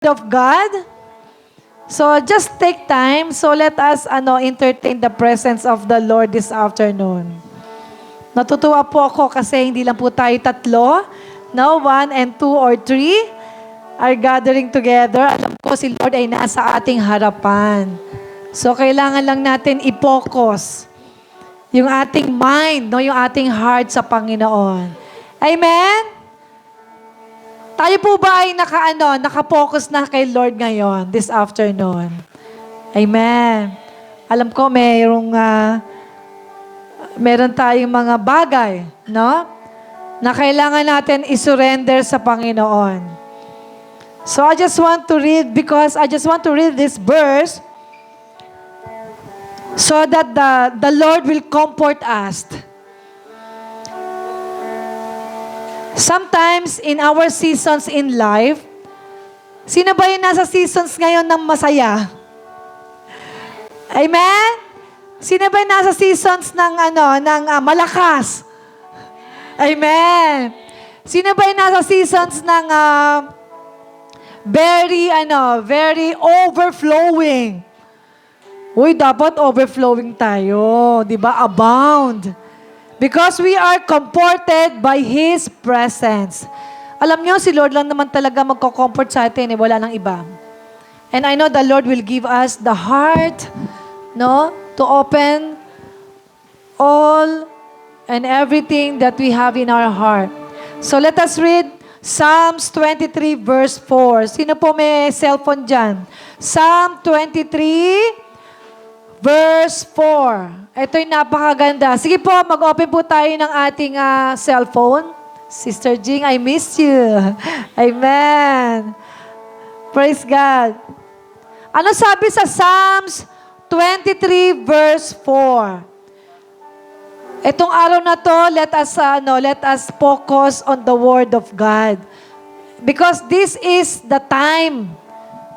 of God. So just take time. So let us entertain the presence of the Lord this afternoon. Natutuwa po ako kasi hindi lang po tayo tatlo. No, 1 and 2 or 3 are gathering together. Alam ko si Lord ay nasa ating harapan. So kailangan lang natin i-focus yung ating mind, no, yung ating heart sa Panginoon. Amen? Tayo po ba ay naka-focus na kay Lord ngayon, this afternoon? Amen. Alam ko meron tayong mga bagay, no? Na kailangan natin i-surrender sa Panginoon. So I just want to read this verse so that the Lord will comfort us. Sometimes, in our seasons in life, sino ba yung nasa seasons ngayon ng masaya? Amen? Sino ba yung nasa seasons ng malakas? Amen. Sino ba yung nasa seasons ng very overflowing? Uy, dapat overflowing tayo, 'di ba? Abound. Because we are comforted by His presence. Alam nyo, si Lord lang naman talaga magko-comfort sa atin, wala nang iba. And I know the Lord will give us the heart, no, to open all and everything that we have in our heart. So let us read Psalms 23 verse 4. Sino po may cellphone dyan? Psalm 23 verse 4. Ito'y napakaganda. Sige po, mag-open po tayo ng ating cellphone. Sister Jing, I miss you. Amen. Praise God. Ano sabi sa Psalms 23 verse 4? Itong araw na to, let us focus on the Word of God. Because this is the time,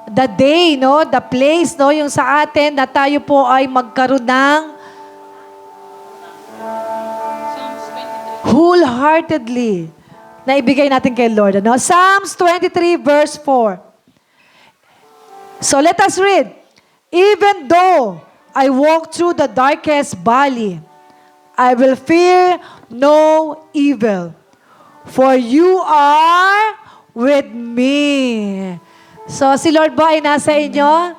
the day, no, the place, no, yung sa atin na tayo po ay magkaroon ng wholeheartedly na ibigay natin kay Lord. Ano? Psalms 23 verse 4. So let us read. Even though I walk through the darkest valley, I will fear no evil, for you are with me. So si Lord ba ay nasa inyo?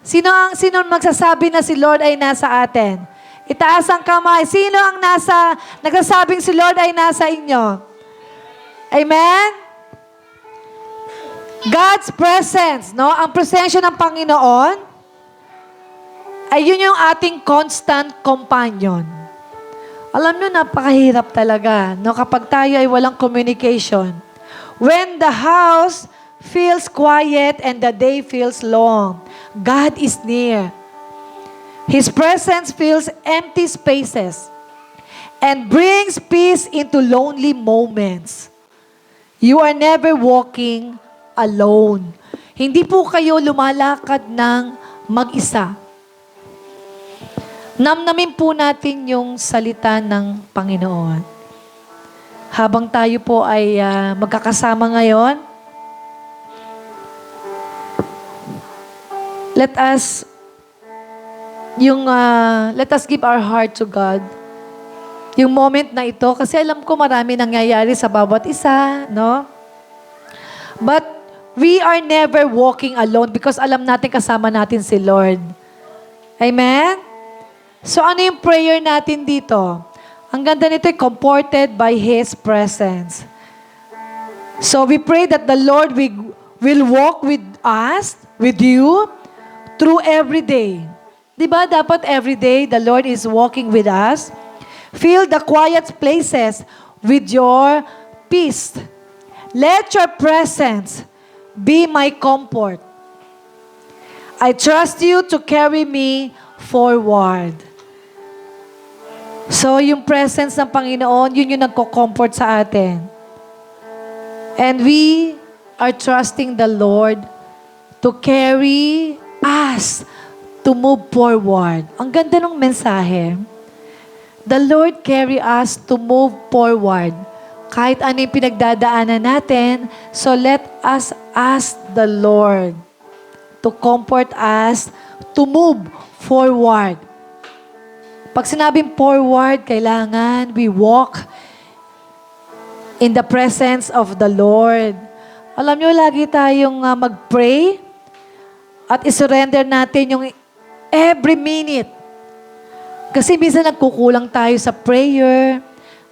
Sino magsasabi na si Lord ay nasa atin? Itaas ang kamay. Sino ang nagsasabing si Lord ay nasa inyo? Amen? God's presence, no? Ang presensya ng Panginoon ay yun yung ating constant companion. Alam nyo, napakahirap talaga, no? Kapag tayo ay walang communication. When the house feels quiet and the day feels long, God is near. His presence fills empty spaces and brings peace into lonely moments. You are never walking alone. Hindi po kayo lumalakad ng mag-isa. Namnamin po natin yung salita ng Panginoon. Habang tayo po ay magkakasama ngayon, let us give our heart to God. Yung moment na ito, kasi alam ko marami nangyayari sa bawat isa, no? But we are never walking alone because alam natin kasama natin si Lord. Amen? So ano yung prayer natin dito? Ang ganda nito, comforted by His presence. So we pray that the Lord will walk with us, with you, through every day. Diba dapat every day the Lord is walking with us? Fill the quiet places with your peace. Let your presence be my comfort. I trust you to carry me forward. So yung presence ng Panginoon, yun yung nagko-comfort sa atin. And we are trusting the Lord to carry us to move forward. Ang ganda ng mensahe. The Lord carry us to move forward Kahit ano yung pinagdadaanan natin, so let us ask the Lord to comfort us, to move forward. Pag sinabing forward, kailangan we walk in the presence of the Lord. Alam nyo, lagi tayong mag-pray at isurrender natin yung every minute. Kasi minsan nagkukulang tayo sa prayer,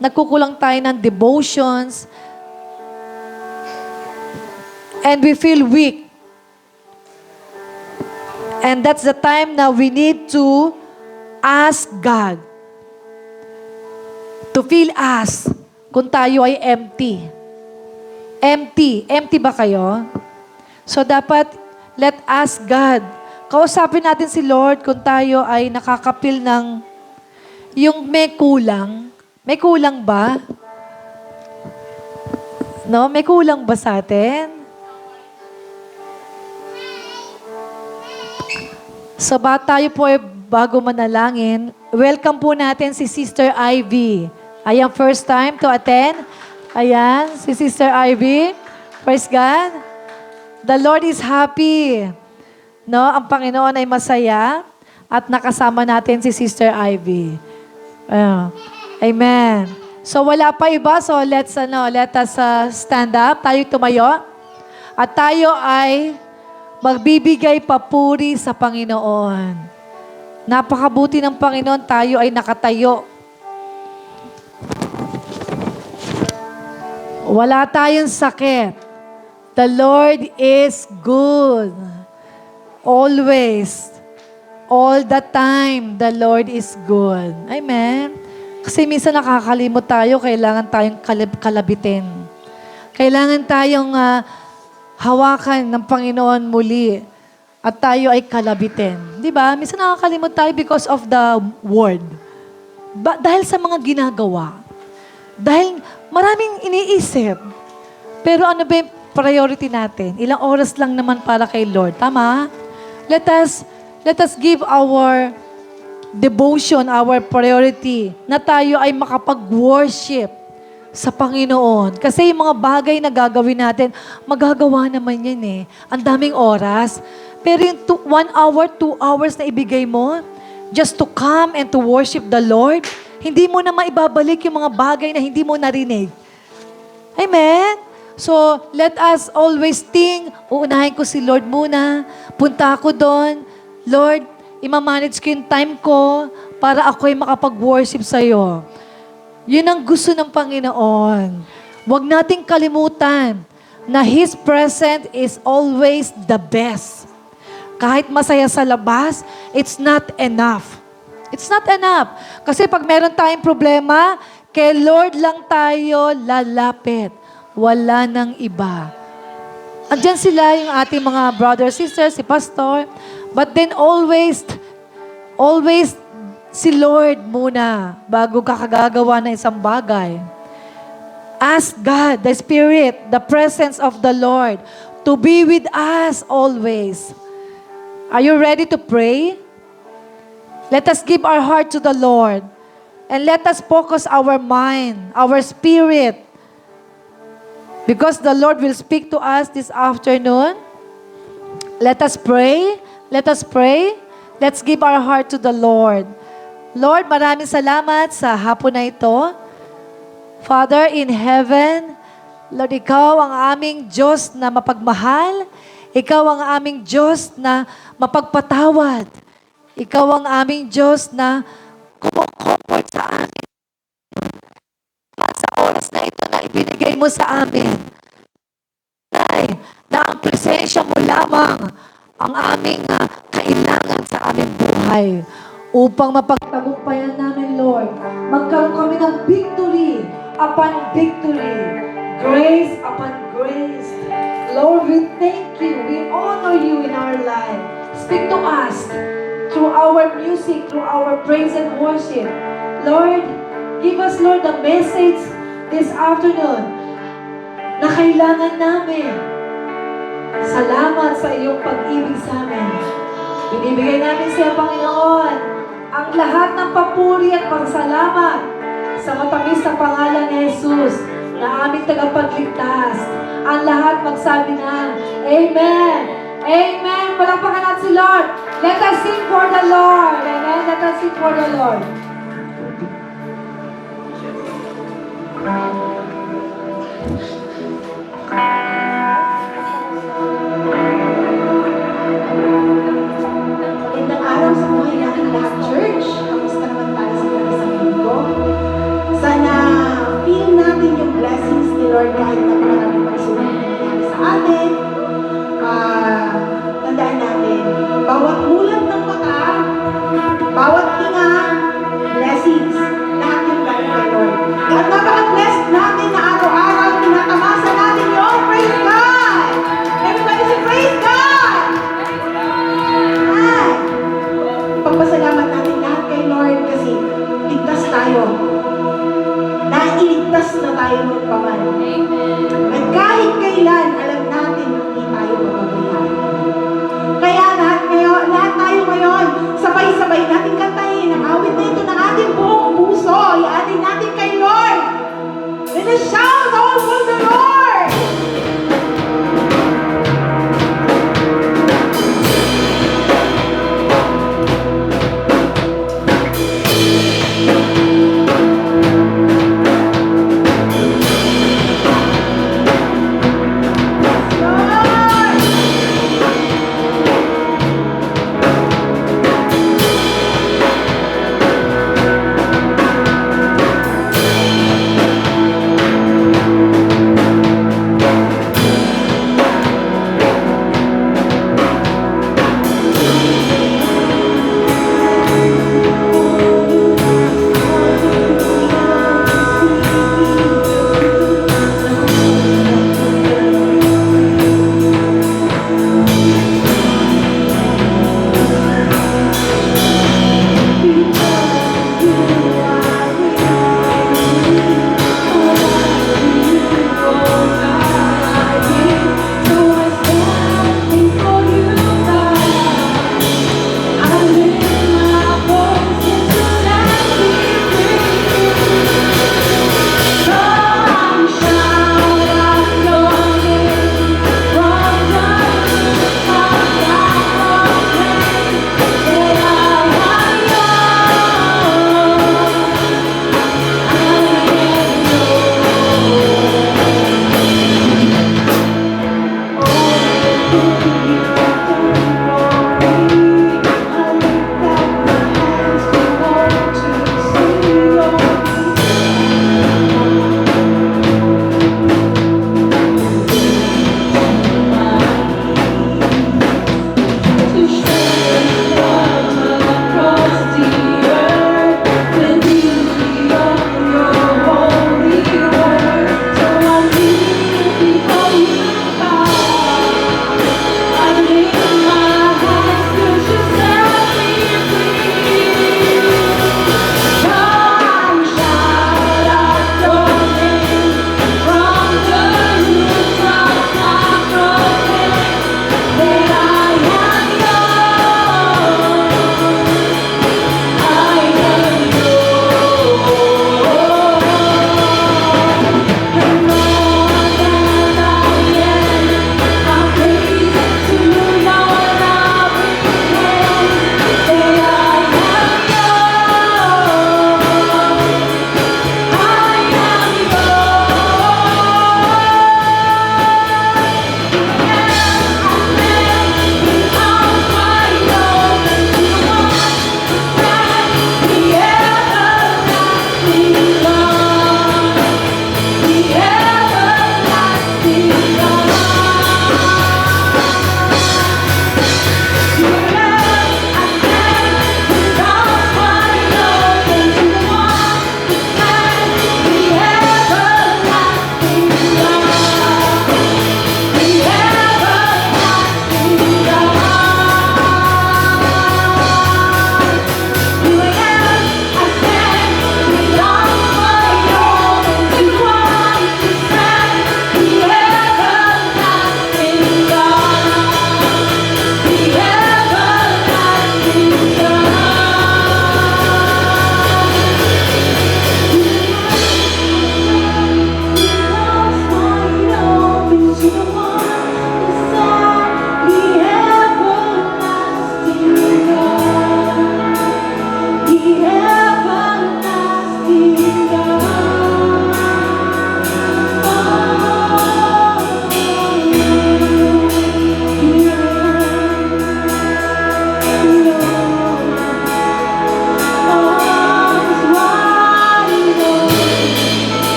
nagkukulang tayo ng devotions, and we feel weak. And that's the time na we need to ask God to fill us kung tayo ay empty. Empty. Empty ba kayo? So dapat, let us God. Kausapin natin si Lord kung tayo ay nakakapil ng yung may kulang. May kulang ba? No? May kulang ba sa atin? So tayo po ay bago manalangin, welcome po natin si Sister Ivy. Ayan, first time to attend. Ayan, si Sister Ivy. Praise God. The Lord is happy. No, ang Panginoon ay masaya at nakasama natin si Sister Ivy. Amen. So wala pa iba, so let us stand up. Tayo tumayo. At tayo ay magbibigay papuri sa Panginoon. Napakabuti ng Panginoon, tayo ay nakatayo. Wala tayong sakit. The Lord is good. Always. All the time, the Lord is good. Amen. Kasi minsan nakakalimot tayo, kailangan tayong kalabitin. Kailangan tayong hawakan ng Panginoon muli at tayo ay kalabitin. Di ba? Minsan nakakalimot tayo because of the word. Dahil sa mga ginagawa. Dahil maraming iniisip. Pero ano ba yung priority natin? Ilang oras lang naman para kay Lord. Tama? Let us give our devotion, our priority, na tayo ay makapag-worship sa Panginoon. Kasi yung mga bagay na gagawin natin, magagawa naman yan eh. Ang daming oras. Pero yung 1 hour, 2 hours na ibigay mo, just to come and to worship the Lord, hindi mo na maibabalik yung mga bagay na hindi mo narinig. Amen? So, let us always think, uunahin ko si Lord muna, punta ako doon, Lord, imamanage ko yung time ko para ako'y makapag-worship sa'yo. Yun ang gusto ng Panginoon. Huwag nating kalimutan na His presence is always the best. Kahit masaya sa labas, it's not enough. It's not enough. Kasi pag meron tayong problema, kay Lord lang tayo lalapit. Wala nang iba. Andyan sila yung ating mga brothers, sisters, si pastor. But then always si Lord muna bago ka kagagawa ng isang bagay. Ask God, the Spirit, the presence of the Lord to be with us always. Are you ready to pray? Let us give our heart to the Lord and let us focus our mind, our spirit, because the Lord will speak to us this afternoon. Let us pray. Let us pray. Let's give our heart to the Lord. Lord, maraming salamat sa hapon na ito. Father in heaven, Lord, Ikaw ang aming Diyos na mapagmahal. Ikaw ang aming Diyos na mapagpatawad. Ikaw ang aming Diyos na kumo-comfort sa amin. Sa oras na ito na ibinigay mo sa amin. Na ang presensya mo lamang ang aming kailangan sa aming buhay. Upang mapagtagumpayan namin, Lord, magkaroon kami ng victory upon victory. Grace upon grace. Lord, we thank you. We honor you in our life. Speak to us through our music, through our praise and worship. Lord, give us, Lord, the message this afternoon na kailangan namin. Salamat sa iyong pag-ibig sa amin. Binibigay namin sa iyo, Panginoon, ang lahat ng papuri at pagsalamat sa matamis na pangalan ni Jesus. na aming tagapagligtas. Ang lahat magsabi ng Amen. Amen. Palakpakan natin si Lord. Let us sing for the Lord. Amen. Let us sing for the Lord. Magandang araw sa buhay natin lahat, church. Kamusta naman tayo sa mga isang linggo? Sana feel natin yung blessings ni Lord kahit napakaraming pagsulong na nangyari sa atin. Tandaan natin, bawat mulat ng mata, bawat hinga, blessings, lahat yung galing kay Lord. At napaka-blessed natin na araw-araw tinatamasa natin yung praise God! Everybody say, praise God! Ay! Ipagpasalamat natin lahat kay Lord kasi ligtas tayo. Nailigtas na tayo magpaman. At kahit kailan, alam natin hindi tayo mababayaan. Kaya lahat tayo ngayon, sabay-sabay natin kantahin ang awit na ito ng ating buong puso. Iatin natin kay Lord. Let us shout all for the Lord!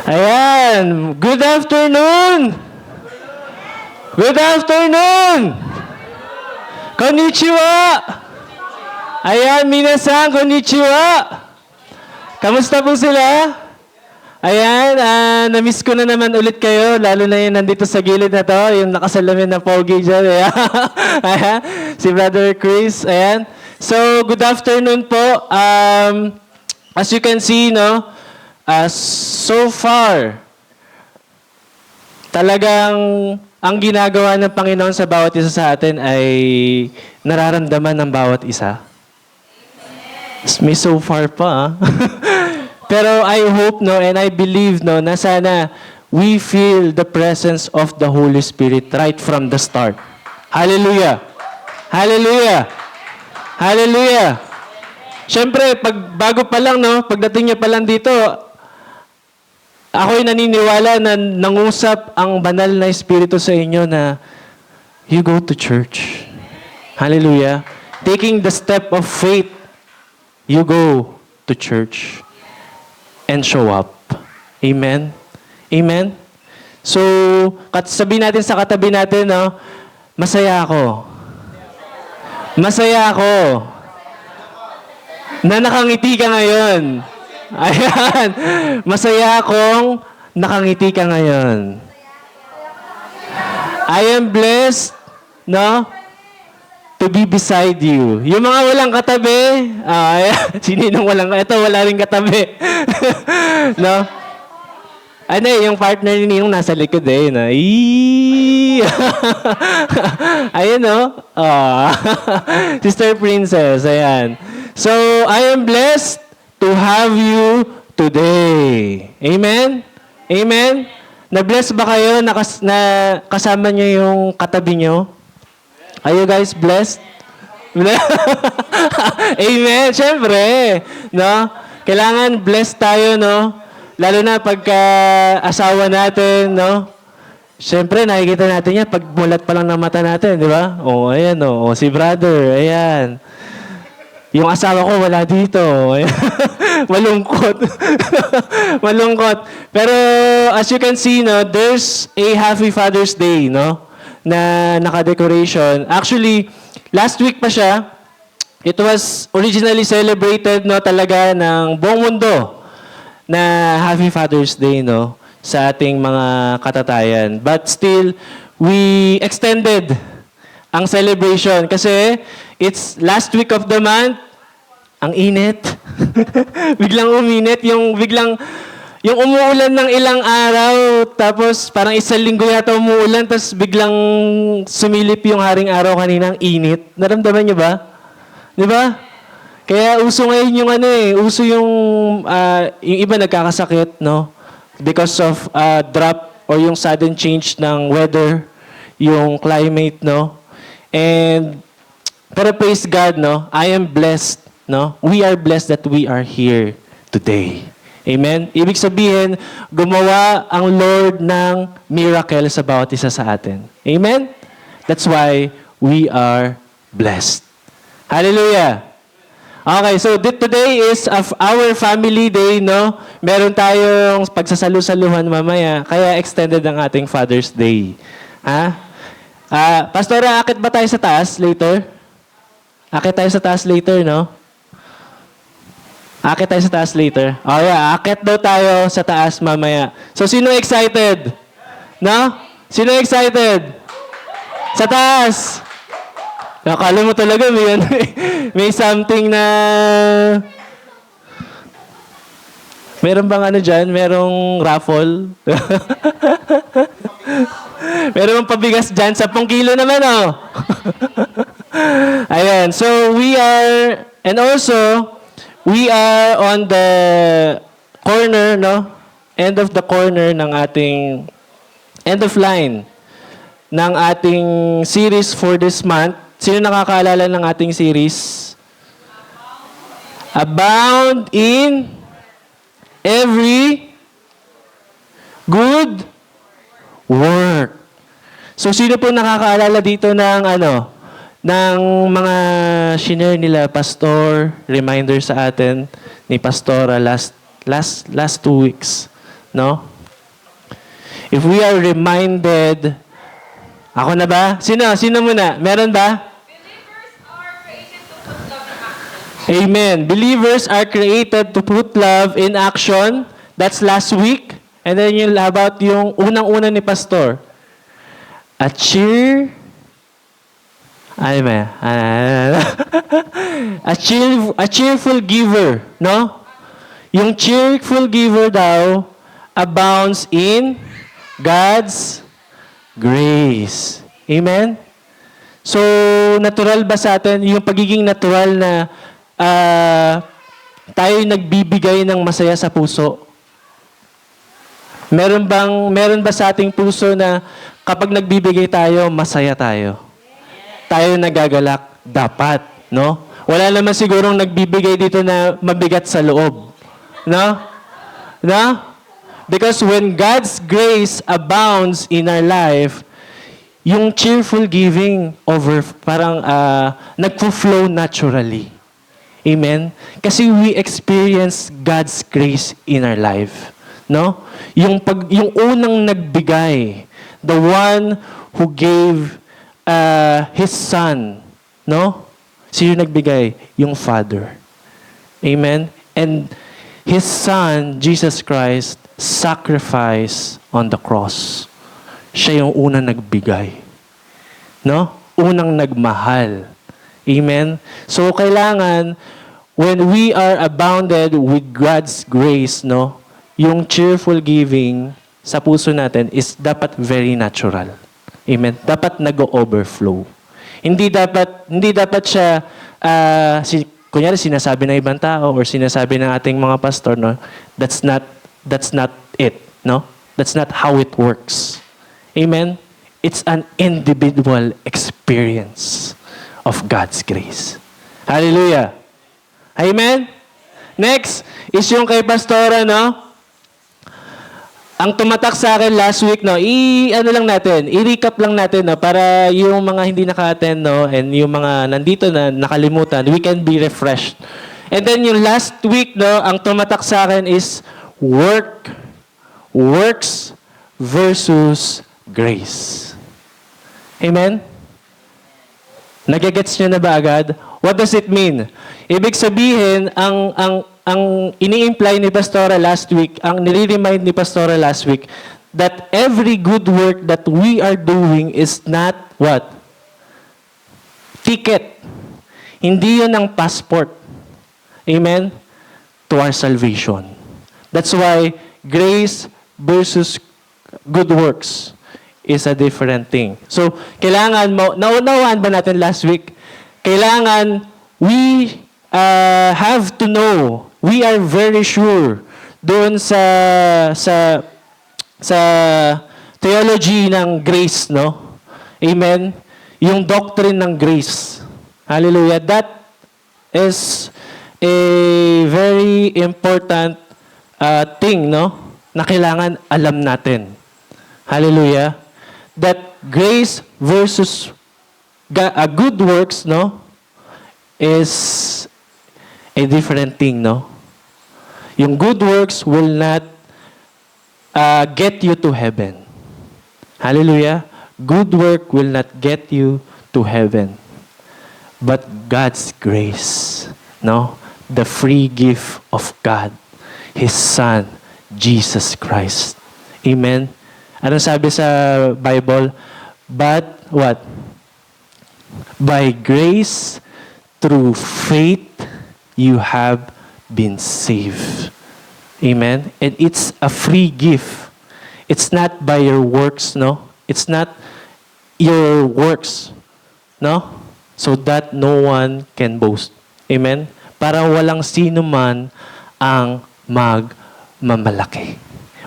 Ayan. Good afternoon. Good afternoon. Konnichiwa. Ayan, minasan, konnichiwa. Kamusta po sila? Ayan, na-miss ko na naman ulit kayo, lalo na yung nandito sa gilid na to, yung nakasalamin na pogi dyan. Ayan. Ayan, si Brother Chris. Ayan. So, good afternoon po. As you can see, no, so far, talagang ang ginagawa ng Panginoon sa bawat isa sa atin ay nararamdaman ng bawat isa. May so far pa, Pero I hope, no, and I believe, no, na sana we feel the presence of the Holy Spirit right from the start. Hallelujah! Hallelujah! Hallelujah! Siyempre, bago pa lang, no, pagdating niya pa lang dito, ako'y naniniwala na nangusap ang banal na Espiritu sa inyo na you go to church. Hallelujah! Taking the step of faith, you go to church and show up. Amen? Amen? So, sabihin natin sa katabi natin, no, masaya ako. Masaya ako. Na nakangiti ka ngayon. Ayan. Masaya akong nakangiti ka ngayon. I am blessed, no, to be beside you. Yung mga walang katabi, sininong walang, ito wala rin katabi. No? Ano yung partner ni Ninong nasa likod na. Ayun, no? Sister Princess, ayan. So, I am blessed to have you today. Amen? Amen? Na-bless ba kayo na kasama niyo yung katabi niyo? Are you guys blessed? Amen. Siyempre, no? Kailangan blessed tayo, no? Lalo na pagka asawa natin, no? Siyempre, nakikita natin yan pag mulat pa lang ng mata natin, di ba? O, ayan, o. Si brother, ayan. Yung asawa ko, wala dito. Malungkot. Malungkot. Pero, as you can see, no, there's a Happy Father's Day, no? Na naka-decoration. Actually, last week pa siya, it was originally celebrated, no, talaga ng buong mundo na Happy Father's Day, no, sa ating mga katatayan. But still, we extended ang celebration kasi it's last week of the month. Ang init. Biglang uminit. Yung umuulan ng ilang araw, tapos parang isang linggo yata umuulan, tapos biglang sumilip yung haring araw kanina, ang init. Naramdaman niyo ba? Di ba? Kaya uso ngayon yung uso yung iba nagkakasakit, no? Because of drop or yung sudden change ng weather, yung climate, no? Pero praise God, no? I am blessed, no? We are blessed that we are here today. Amen? Ibig sabihin, gumawa ang Lord ng miracle sa bawat isa sa atin. Amen? That's why we are blessed. Hallelujah! Okay, so today is our family day, no? Meron tayong pagsasalu-saluhan mamaya, kaya extended ang ating Father's Day. Ha? Pastora, akit ba tayo sa taas later? Akit tayo sa taas later, no? Akit tayo sa taas later. Oh yeah, akit daw tayo sa taas mamaya. So, sino excited? No? Sino excited? Sa taas. Nakala mo talaga may something na... Meron bang ano dyan? Merong raffle? Meron bang pabigas dyan? 10 kilo naman, oh. Ayan. So, we are... And also... We are on the corner, no? End of the corner ng ating end of line ng ating series for this month. Sino nakakaalala ng ating series? Abound in every good work. So sino po nakakaalala dito ng ng mga shinare nila, Pastor, reminder sa atin ni Pastora last 2 weeks, no? If we are reminded, ako na ba? Sino? Sino muna? Meron ba? Amen. Believers are created to put love in action. That's last week. And then yung about yung unang-una ni Pastor. A cheerful giver, no? Yung cheerful giver daw abounds in God's grace. Amen? So, natural ba sa atin yung pagiging natural na tayo nagbibigay ng masaya sa puso? Meron ba sa ating puso na kapag nagbibigay tayo, masaya tayo? Tayo nagagalak? Dapat, no? Wala naman sigurong nagbibigay dito na mabigat sa loob. No? No? Because when God's grace abounds in our life, yung cheerful giving parang nagfo-flow naturally. Amen? Kasi we experience God's grace in our life. No? Yung unang nagbigay, the one who gave His Son, no? Sino nagbigay? Yung Father. Amen? And His Son, Jesus Christ, sacrificed on the cross. Siya yung unang nagbigay. No? Unang nagmahal. Amen? So, kailangan, when we are abounded with God's grace, no, yung cheerful giving sa puso natin is dapat very natural. Amen? Dapat nag-overflow. Hindi dapat siya, kunyari sinasabi ng ibang tao or sinasabi ng ating mga pastor, no, that's not it, no? That's not how it works. Amen? It's an individual experience of God's grace. Hallelujah. Amen? Next is yung kay Pastora, no? Ang tumatak sa akin last week, no? I-recap lang natin, no? Para yung mga hindi naka-attend, no? And yung mga nandito na nakalimutan, we can be refreshed. And then yung last week, no? Ang tumatak sa akin is works versus grace. Amen? Nagagets nyo na ba agad? What does it mean? Ibig sabihin, ang ini-imply ni Pastora last week, ang nire-remind ni Pastora last week, that every good work that we are doing is not what? Ticket. Hindi yun ang passport. Amen? To our salvation. That's why grace versus good works is a different thing. So, kailangan naunawaan ba natin last week? Kailangan we have to know, we are very sure doon sa theology ng grace, no? Amen? Yung doctrine ng grace. Hallelujah. That is a very important thing, no? Na kailangan alam natin. Hallelujah. That grace versus good works, no, is a different thing, no? Yung good works will not get you to heaven. Hallelujah. Good work will not get you to heaven. But God's grace, no? The free gift of God, His Son, Jesus Christ. Amen? Ano sabi sa Bible? But what? By grace, through faith, you have been saved. Amen? And it's a free gift. It's not by your works, no? It's not your works, no? So that no one can boast. Amen? Para walang sino man ang magmamalaki,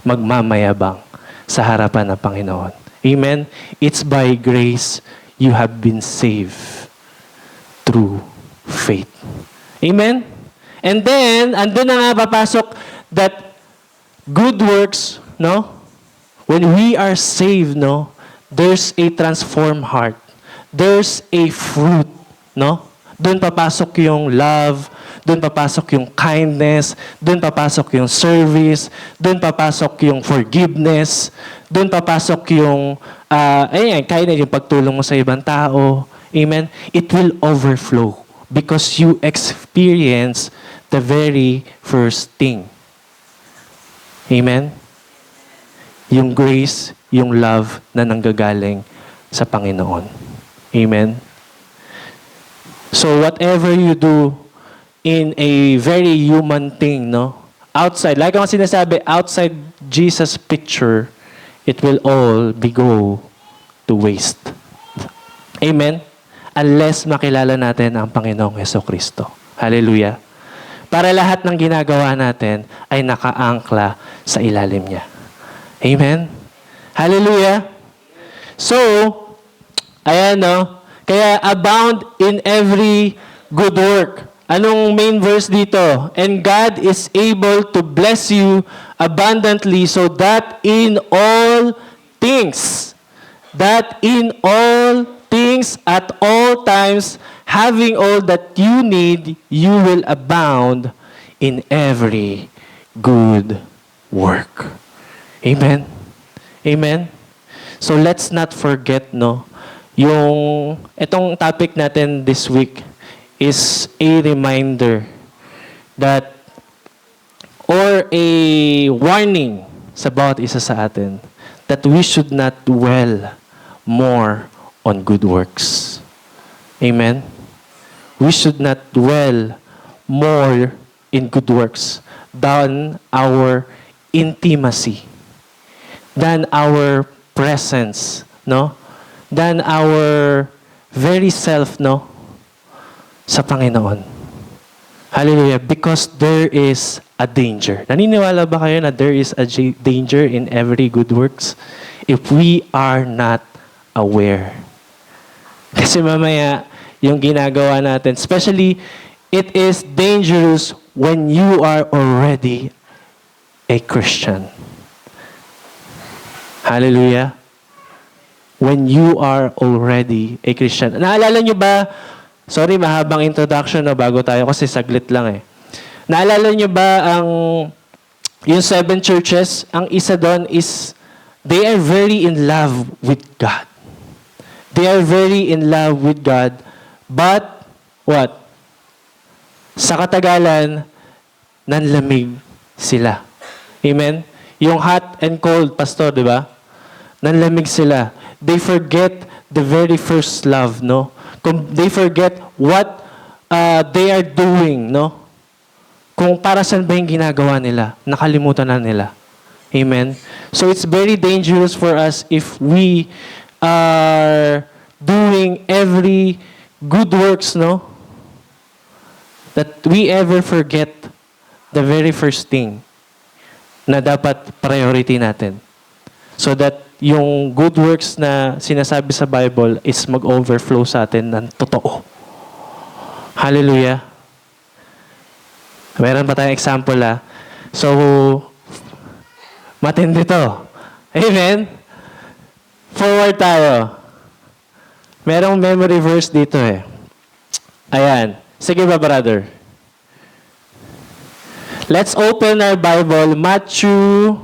magmamayabang sa harapan ng Panginoon. Amen? It's by grace you have been saved through faith. Amen? And then, andun na nga papasok that good works, no? When we are saved, no? There's a transformed heart. There's a fruit, no? Doon papasok yung love. doon papasok yung kindness, doon papasok yung service, doon papasok yung forgiveness, doon papasok yung, kindness, yung pagtulong mo sa ibang tao. Amen? It will overflow because you experience the very first thing. Amen? Yung grace, yung love na nanggagaling sa Panginoon. Amen? So whatever you do in a very human thing, no? Outside, like ang sinasabi, outside Jesus' picture, it will all go to waste. Amen? Unless makilala natin ang Panginoong Jesucristo. Hallelujah. Para lahat ng ginagawa natin ay nakaangkla sa ilalim niya. Amen? Hallelujah. So, ayan no, kaya abound in every good work. Anong main verse dito? And God is able to bless you abundantly so that in all things at all times, having all that you need, you will abound in every good work. Amen? Amen? So let's not forget, no, itong topic natin this week is a reminder that, or a warning sa bawat isa sa atin, that we should not dwell more on good works. Amen? We should not dwell more in good works than our intimacy, than our presence, no? Than our very self, no? Sa Panginoon. Hallelujah. Because there is a danger. Naniniwala ba kayo na there is a danger in every good works? If we are not aware. Kasi mamaya, yung ginagawa natin, especially, it is dangerous when you are already a Christian. Hallelujah. When you are already a Christian. Naalala nyo ba, sorry, mahabang introduction na bago tayo kasi saglit lang eh. Naalala nyo ba yung 7 churches, ang isa doon is, they are very in love with God. They are very in love with God, but, what? Sa katagalan, nanlamig sila. Amen? Yung hot and cold, pastor, di ba? Nanlamig sila. They forget the very first love, no? They forget what they are doing, no? Kung para saan ba yung ginagawa nila. Nakalimutan na nila. Amen? So it's very dangerous for us if we are doing every good works, no? That we ever forget the very first thing na dapat priority natin. So that yung good works na sinasabi sa Bible is mag-overflow sa atin ng totoo. Hallelujah. Meron pa tayong example So, matindi to. Amen? Forward tayo. Merong memory verse dito eh. Ayan. Sige ba, brother? Let's open our Bible. Matthew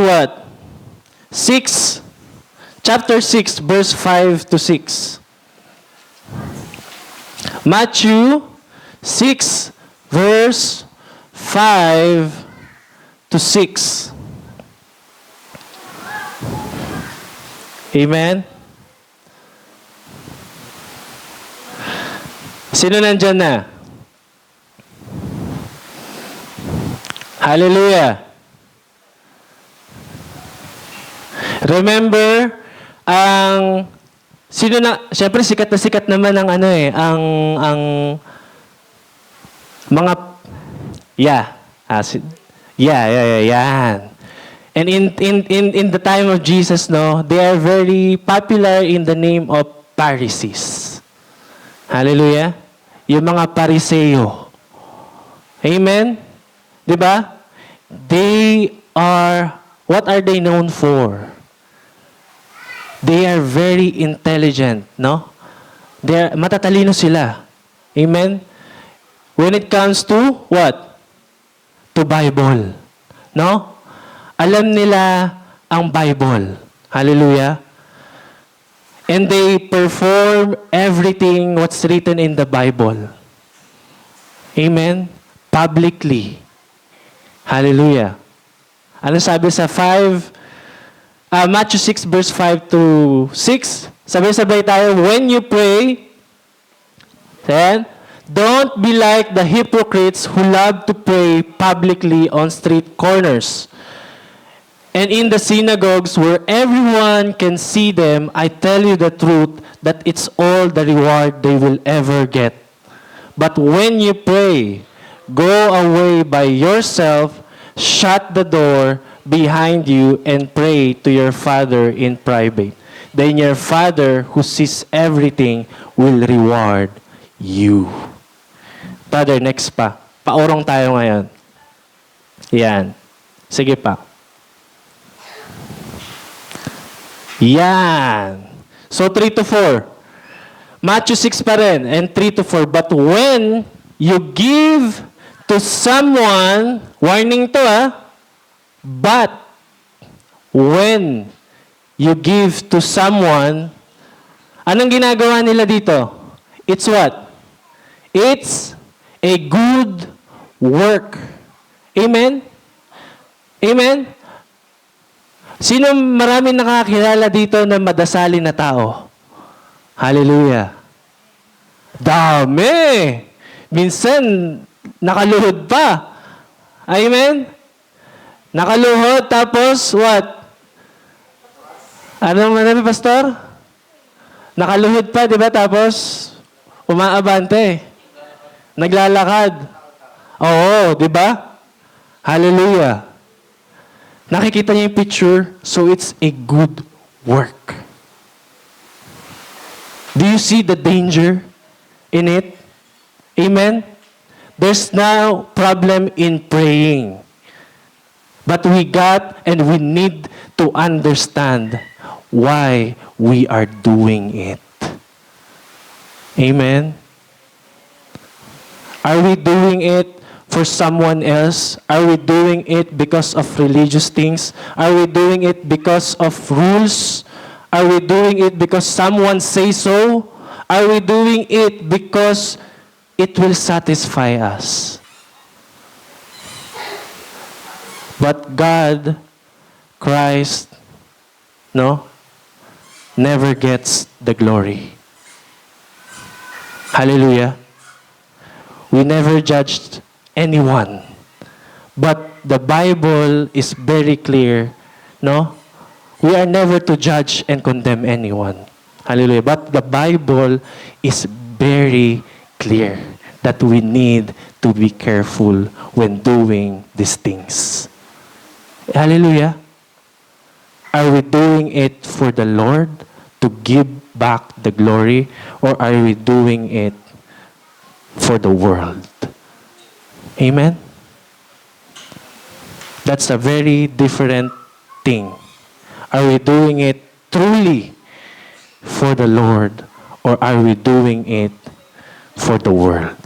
what? 6. Chapter 6, verse 5 to 6. Matthew 6, verse 5 to 6. Amen? Sino nandyan na? Hallelujah. Remember, syempre sikat naman ang ang mga, yan. And in the time of Jesus, no, they are very popular in the name of Pharisees. Hallelujah. Yung mga Pariseo. Amen? Diba? What are they known for? They are very intelligent, no? Matatalino sila. Amen? When it comes to what? To Bible. No? Alam nila ang Bible. Hallelujah. And they perform everything what's written in the Bible. Amen? Publicly. Hallelujah. Ano sabi sa Matthew 6 verse 5 to 6? Sabay-sabay tayo. When you pray, then, don't be like the hypocrites who love to pray publicly on street corners and in the synagogues where everyone can see them. I tell you the truth that it's all the reward they will ever get. But when you pray, go away by yourself, shut the door behind you, and pray to your Father in private. Then your Father who sees everything will reward you. Father, next pa. Paurong tayo ngayon. Yan. Sige pa. Yan. So 3 to 4. Matthew 6 pa rin, and 3 to 4. But when you give to someone, warning to but when you give to someone, anong ginagawa nila dito? It's what? It's a good work. Amen? Amen? Sino maraming nakakilala dito na madasalin na tao? Hallelujah. Dami! Minsan, nakaluhod pa. Amen? Nakaluhod, tapos what? Anong manabi, Pastor? Nakaluhod pa, di ba? Tapos, umaabante. Naglalakad. Oo, di ba? Hallelujah. Nakikita niya yung picture, so it's a good work. Do you see the danger in it? Amen? There's no problem in praying. But we got and we need to understand why we are doing it. Amen? Are we doing it for someone else? Are we doing it because of religious things? Are we doing it because of rules? Are we doing it because someone says so? Are we doing it because it will satisfy us? But God, Christ, never gets the glory. Hallelujah. We never judged anyone. But the Bible is very clear, We are never to judge and condemn anyone. Hallelujah. But the Bible is very clear that we need to be careful when doing these things. Hallelujah. Are we doing it for the Lord to give back the glory, or are we doing it for the world? Amen? That's a very different thing. Are we doing it truly for the Lord, or are we doing it for the world?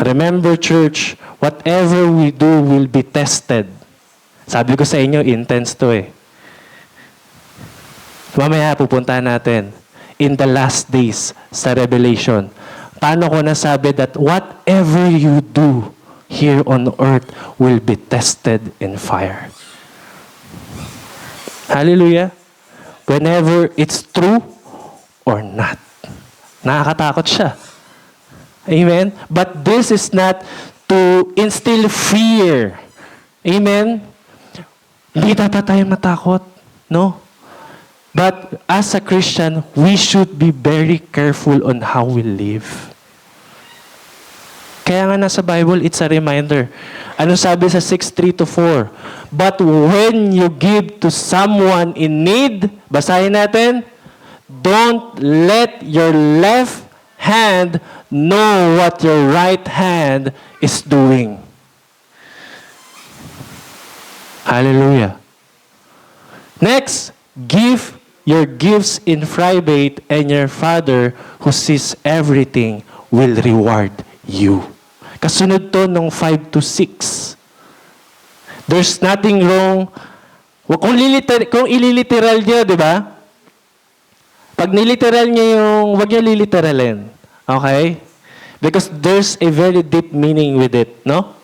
Remember, church, whatever we do will be tested. Sabi ko sa inyo, intense to Mamaya pupuntahan natin in the last days sa Revelation. Paano ko nasabi that whatever you do here on earth will be tested in fire. Hallelujah. Whenever it's true or not. Nakakatakot siya. Amen? But this is not to instill fear. Amen? Hindi dapat tayo matakot. No? But as a Christian, we should be very careful on how we live. Kaya nga nasa Bible, it's a reminder. Ano sabi sa 6:3 to 4? But when you give to someone in need, basahin natin, don't let your left hand know what your right hand is doing. Hallelujah. Next, give your gifts in private, and your Father who sees everything will reward you. Kasunod to nung 5 to 6. There's nothing wrong. Kung ililiteral niyo, di ba? Pag niliteral niyo yung, wag niyo liliteralin. Okay? Because there's a very deep meaning with it, no?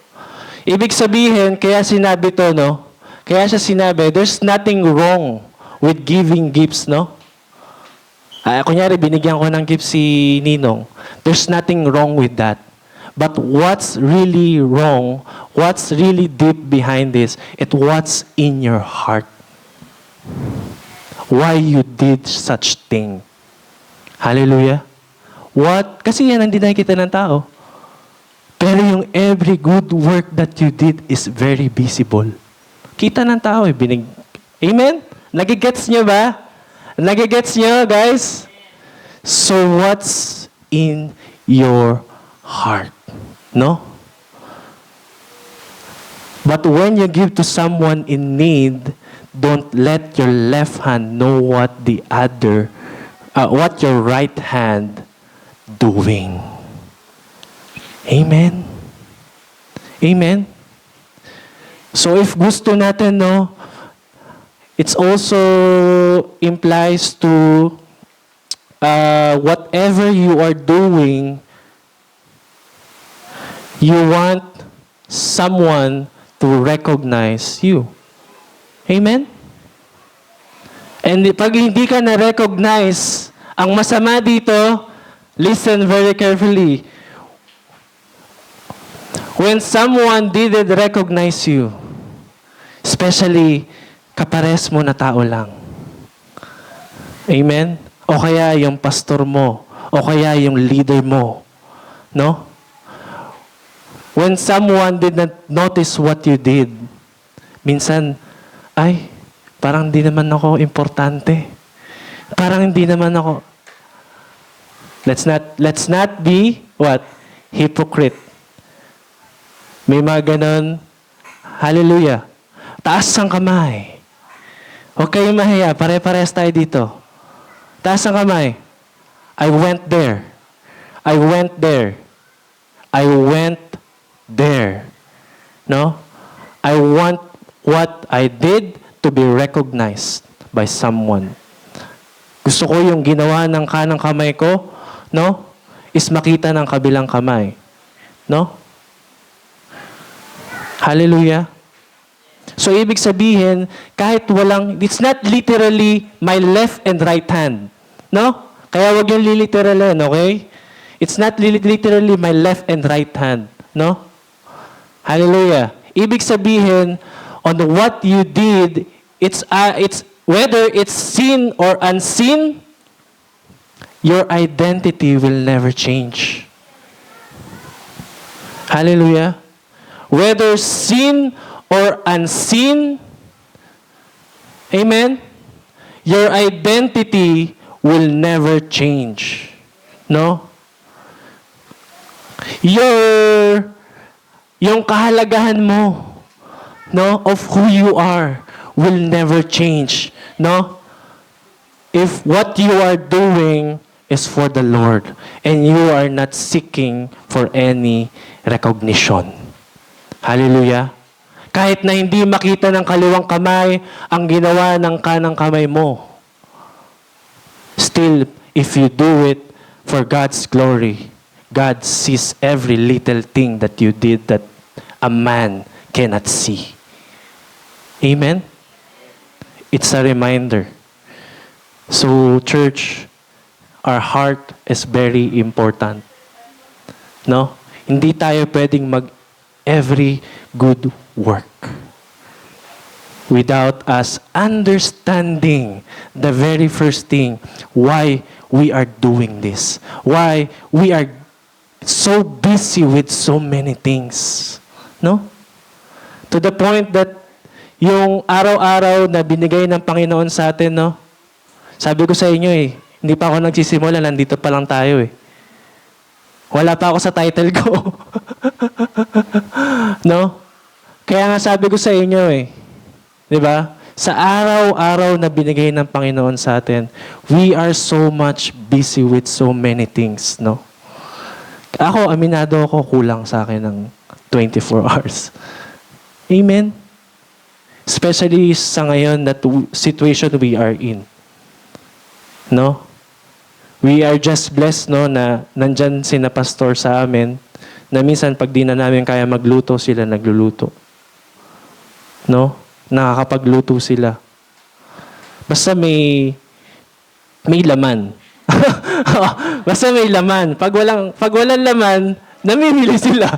Ibig sabihin, kaya sinabi to, no? Kaya siya sinabi, there's nothing wrong with giving gifts, no? Kunyari, binigyan ko ng gift si Ninong. There's nothing wrong with that. But what's really wrong, what's really deep behind this, it's what's in your heart. Why you did such thing. Hallelujah. What? Kasi yan ang hindi nakikita ng tao. Pero yung every good work that you did is very visible. Kita ng tao eh. Amen? Nagigets nyo ba? Nagigets nyo, guys? So what's in your heart? No? But when you give to someone in need, don't let your left hand know what your right hand doing. Amen? Amen? So if gusto natin, no, it's also implies to whatever you are doing, you want someone to recognize you. Amen? And pag hindi ka na-recognize, ang masama dito, listen very carefully. When someone didn't recognize you, especially kapares mo na tao lang. Amen? O kaya yung pastor mo, o kaya yung leader mo. No? When someone did not notice what you did, minsan, ay, parang hindi naman ako importante. Parang hindi naman ako. Let's not be, what? Hypocrite. May mga ganon. Hallelujah. Taas ang kamay. Huwag kayong mahiya. Pare-pares tayo dito. Taas ang kamay. I went there. I went there. I went there. No? I want what I did to be recognized by someone. Gusto ko yung ginawa ng kanang kamay ko, no? Is makita ng kabilang kamay. No? Hallelujah. So, ibig sabihin, kahit walang, it's not literally my left and right hand. No? Kaya wag yung literalin, okay? It's not literally my left and right hand. No? Hallelujah. Ibig sabihin, on what you did, it's whether it's seen or unseen, your identity will never change. Hallelujah. Whether seen or unseen, amen, your identity will never change. No? Yung kahalagahan mo, no, of who you are will never change. No? If what you are doing is for the Lord and you are not seeking for any recognition. Hallelujah. Kahit na hindi makita ng kaliwang kamay ang ginawa ng kanang kamay mo, still, if you do it for God's glory, God sees every little thing that you did that a man cannot see. Amen? It's a reminder. So, church, our heart is very important. No? Hindi tayo pwedeng every good work without us understanding the very first thing why we are doing this. Why we are so busy with so many things. No? To the point that yung araw-araw na binigay ng Panginoon sa atin, no? Sabi ko sa inyo hindi pa ako nagsisimula, nandito pa lang tayo Wala pa ako sa title ko. No? Kaya nga sabi ko sa inyo di ba? sa araw-araw na binigay ng Panginoon sa atin, we are so much busy with so many things, no? Ako, aminado ako, kulang sa akin ng 24 hours. Amen? Especially sa ngayon that situation we are in. No? We are just blessed, no, na nandyan sina pastor sa amin, na minsan pag di na namin kaya magluto, sila nagluluto. No? Nakakapagluto sila. Basta may laman. Basta may laman. Pag walang laman, namimili sila.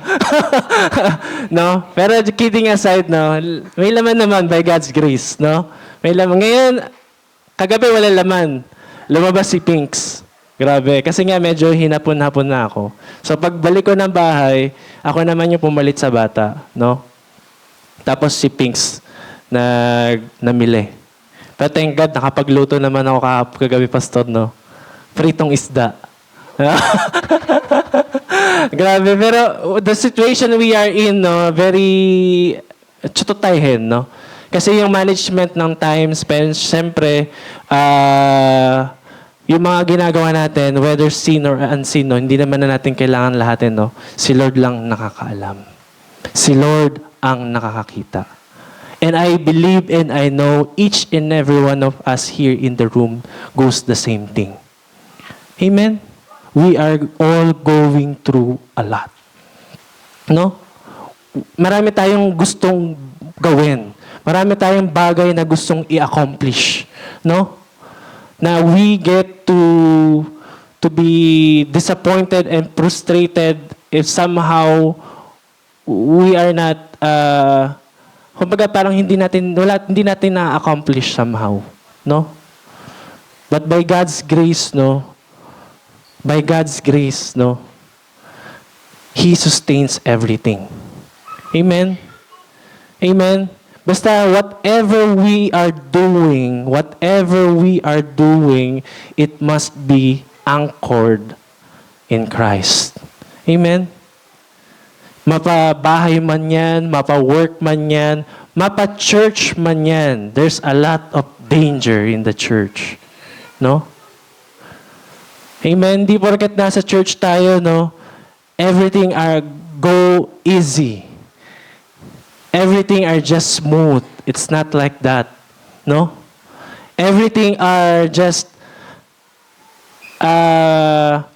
No? Pero kidding aside, no, may laman naman by God's grace, no? May laman. Ngayon, kagabi walang laman. Lumabas si Pinks. Grabe. Kasi nga medyo hinapon-hapon na ako. So pagbalik ko ng bahay, ako naman yung pumalit sa bata, no? Tapos si Pinks namili. Pero thank God, nakapagluto naman ako kagabi, pastor, no? Pritong isda. Grabe. Pero the situation we are in, no, very chututayhin, no? Kasi yung management ng time spent, siyempre, yung mga ginagawa natin, whether seen or unseen, no, hindi naman na natin kailangan lahatin, no? Si Lord lang nakakaalam. Si Lord ang nakakakita. And I believe and I know each and every one of us here in the room goes the same thing. Amen? We are all going through a lot. No? Marami tayong gustong gawin. Marami tayong bagay na gustong i-accomplish. No? Na we get to be disappointed and frustrated if somehow we are not kumbaga parang hindi natin na-accomplish somehow, no? But by God's grace, no? By God's grace, no? He sustains everything. Amen? Amen? Basta whatever we are doing, it must be anchored in Christ. Amen? Mapabahay man yan, mapa-work man yan, mapa-church man yan. There's a lot of danger in the church. No? Amen? Di porket nasa church tayo, no? Everything are go easy. Everything are just smooth. It's not like that. No? Everything are just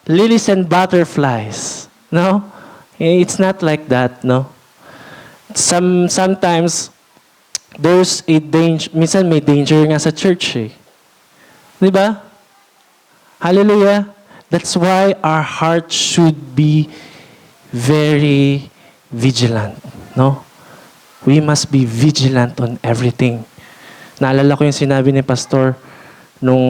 lilies and butterflies. No? It's not like that, no? Sometimes, there's a danger, minsan may danger nga sa church, eh. Di ba? Hallelujah. That's why our heart should be very vigilant, no? We must be vigilant on everything. Naalala ko yung sinabi ni Pastor nung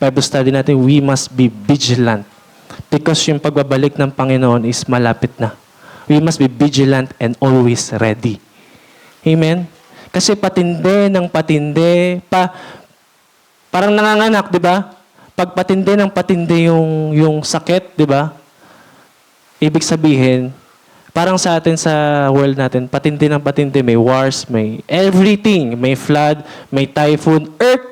Bible study natin, we must be vigilant. Because yung pagbabalik ng Panginoon is malapit na. We must be vigilant and always ready. Amen? Kasi patindi ng patindi, parang nanganganak, di ba? Pag patindi ng patindi yung sakit, di ba? Ibig sabihin, parang sa atin sa world natin, patindi ng patindi, may wars, may everything. May flood, may typhoon, earth.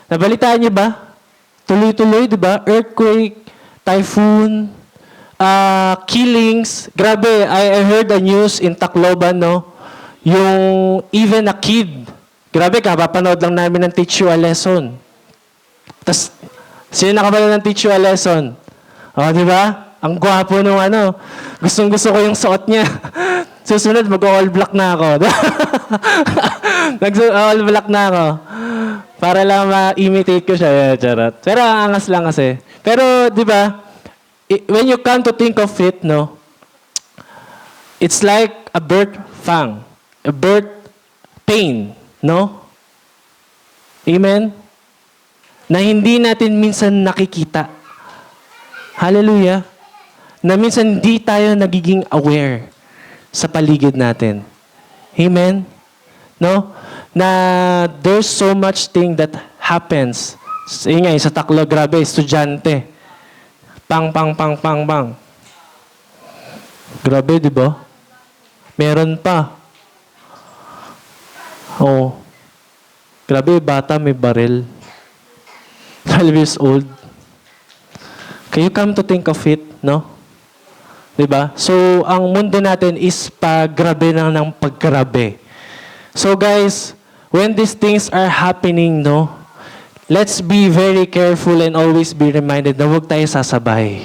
Nabalitaan niyo ba? Tuloy-tuloy, di ba? Earthquake, typhoon, killings. Grabe, I heard the news in Tacloban, no? Yung even a kid. Grabe, kapapanood lang namin ng Teach You a Lesson. Tapos, sino nakapanood ng Teach You a Lesson? O, di ba? Ang gwapo nung ano. Gustong-gusto ko yung suot niya. Susunod, mag-all black na ako. Nag-all black na ako. Para lang ma-imitate ko siya. Charot. Pero ang angas lang kasi. Pero, di ba, when you come to think of it, no, it's like a birth pain, no? Amen? Na hindi natin minsan nakikita. Hallelujah. Na minsan hindi tayo nagiging aware sa paligid natin. Amen? No? Na there's so much thing that happens. Ingay, sa Taklo, grabe, estudyante. Pang. Grabe, di ba? Meron pa. Oh, grabe, bata may baril. 12 years old. Can you come to think of it, no? Diba? So, ang mundo natin is paggrabe ng paggrabe. So guys, when these things are happening, no, let's be very careful and always be reminded na huwag tayo sasabay.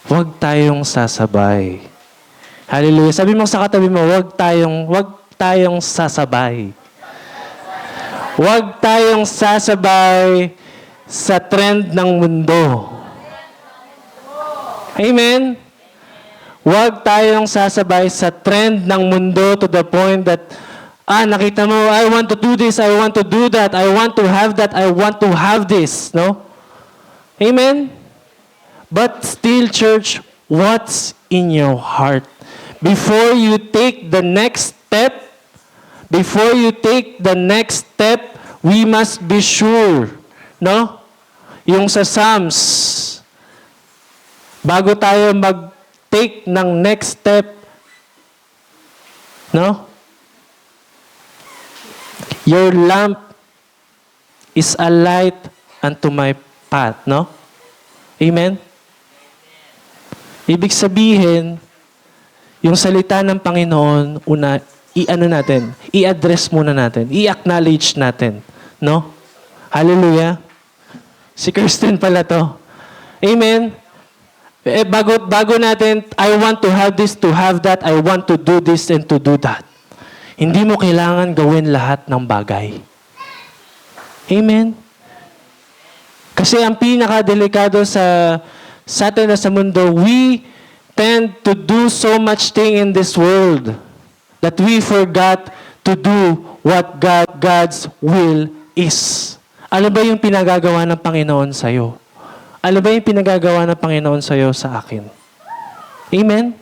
Huwag tayong sasabay. Hallelujah. Sabi mo sa katabi mo, huwag tayong sasabay. Huwag tayong sasabay sa trend ng mundo. Amen? Huwag tayong sasabay sa trend ng mundo to the point that, nakita mo, I want to do this, I want to do that, I want to have that, I want to have this. No? Amen? But still, church, what's in your heart? Before you take the next step, we must be sure, no? Yung sa Psalms, bago tayo mag-take ng next step, no? Your lamp is a light unto my path, no? Amen? Ibig sabihin, yung salita ng Panginoon, i-address muna natin, i-acknowledge natin, no? Hallelujah. Si Kirsten pala to. Amen? Bago natin, I want to have this, to have that, I want to do this and to do that. Hindi mo kailangan gawin lahat ng bagay. Amen? Kasi ang pinakadelikado sa atin na sa mundo, we tend to do so much thing in this world that we forgot to do what God's will is. Ano ba yung pinagagawa ng Panginoon sa'yo? Ano ba yung pinagagawa ng Panginoon sa'yo sa akin? Amen?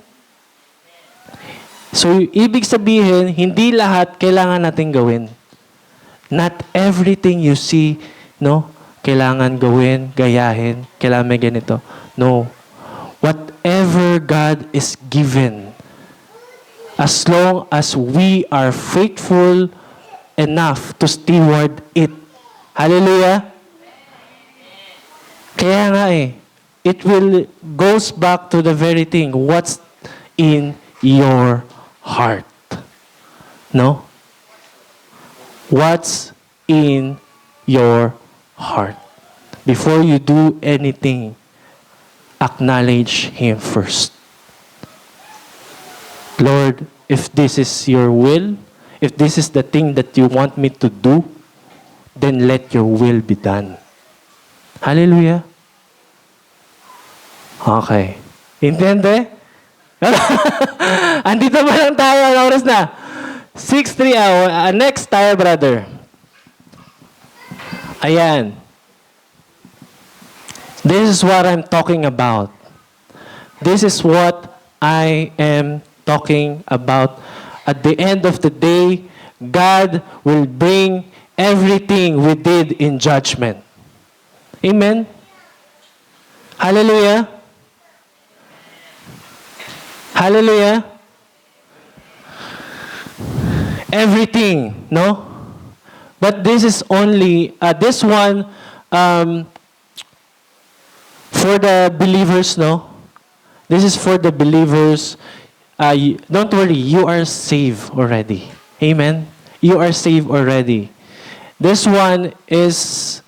So, ibig sabihin, hindi lahat kailangan natin gawin. Not everything you see, no, kailangan gawin, gayahin, kailangan may ganito. No. Whatever God is given, as long as we are faithful enough to steward it. Hallelujah? Kaya nga it will goes back to the very thing, what's in your heart. No? What's in your heart? Before you do anything, acknowledge Him first. Lord, if this is your will, if this is the thing that you want me to do, then let your will be done. Hallelujah. Okay. Intende? Andito ba lang tayo? Ang oras na? 6:03. Next tayo, brother. Ayan. This is what I'm talking about. This is what I am talking about. At the end of the day, God will bring everything we did in judgment. Amen? Hallelujah? Hallelujah? Everything, no? But this is only, this one, for the believers, no? This is for the believers. Don't worry, you are saved already. Amen? You are saved already. This one is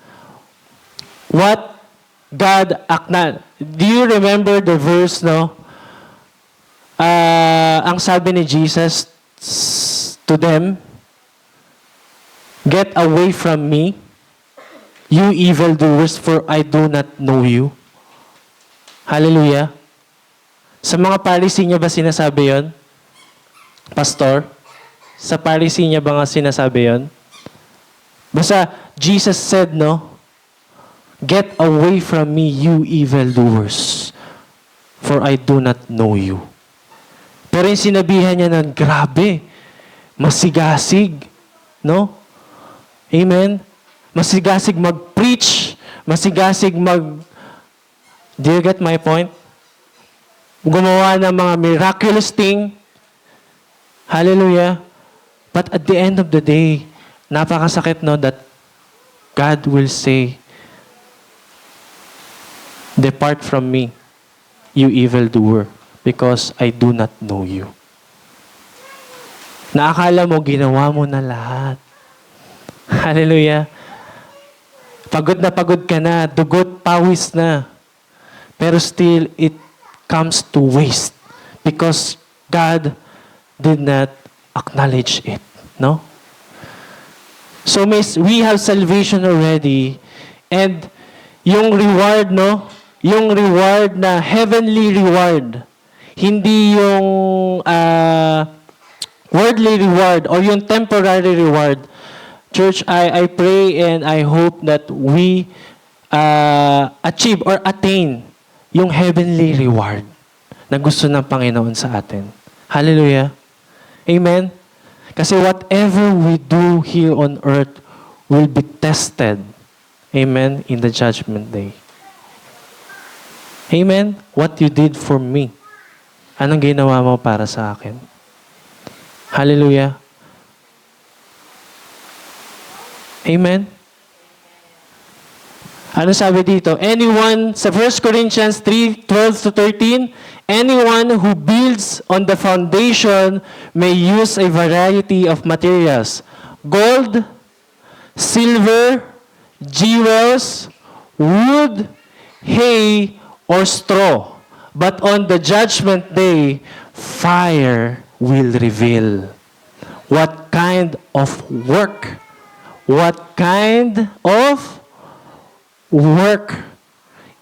what God acknowledged. Do you remember the verse, no? Ang sabi ni Jesus to them, "Get away from me, you evildoers, for I do not know you." Hallelujah. Sa mga Pharisee niya ba sinasabi yon? Pastor? Sa Pharisee niya ba nga sinasabi yon? Basta, Jesus said, no? "Get away from me, you evildoers, for I do not know you." Pero yung sinabihan niya nun, grabe, masigasig, no? Amen? Masigasig mag-preach, masigasig do you get my point? Gumawa ng mga miraculous thing. Hallelujah. But at the end of the day, napakasakit no that God will say, "Depart from me, you evildoer, because I do not know you." Naakala mo, ginawa mo na lahat. Hallelujah. Pagod ka na, dugot, pawis na. Pero still, it comes to waste because God did not acknowledge it. No? So we have salvation already, and yung reward, no? Yung reward na heavenly reward, hindi yung worldly reward or yung temporary reward. Church, I pray and I hope that we achieve or attain yung heavenly reward na gusto ng Panginoon sa atin. Hallelujah. Amen? Kasi whatever we do here on earth will be tested. Amen? In the judgment day. Amen? What you did for me. Anong ginawa mo para sa akin? Hallelujah. Amen? Ano sabi dito? Anyone, sa 1 Corinthians 3:12-13, anyone who builds on the foundation may use a variety of materials. Gold, silver, jewels, wood, hay, or straw. But on the judgment day, fire will reveal what kind of work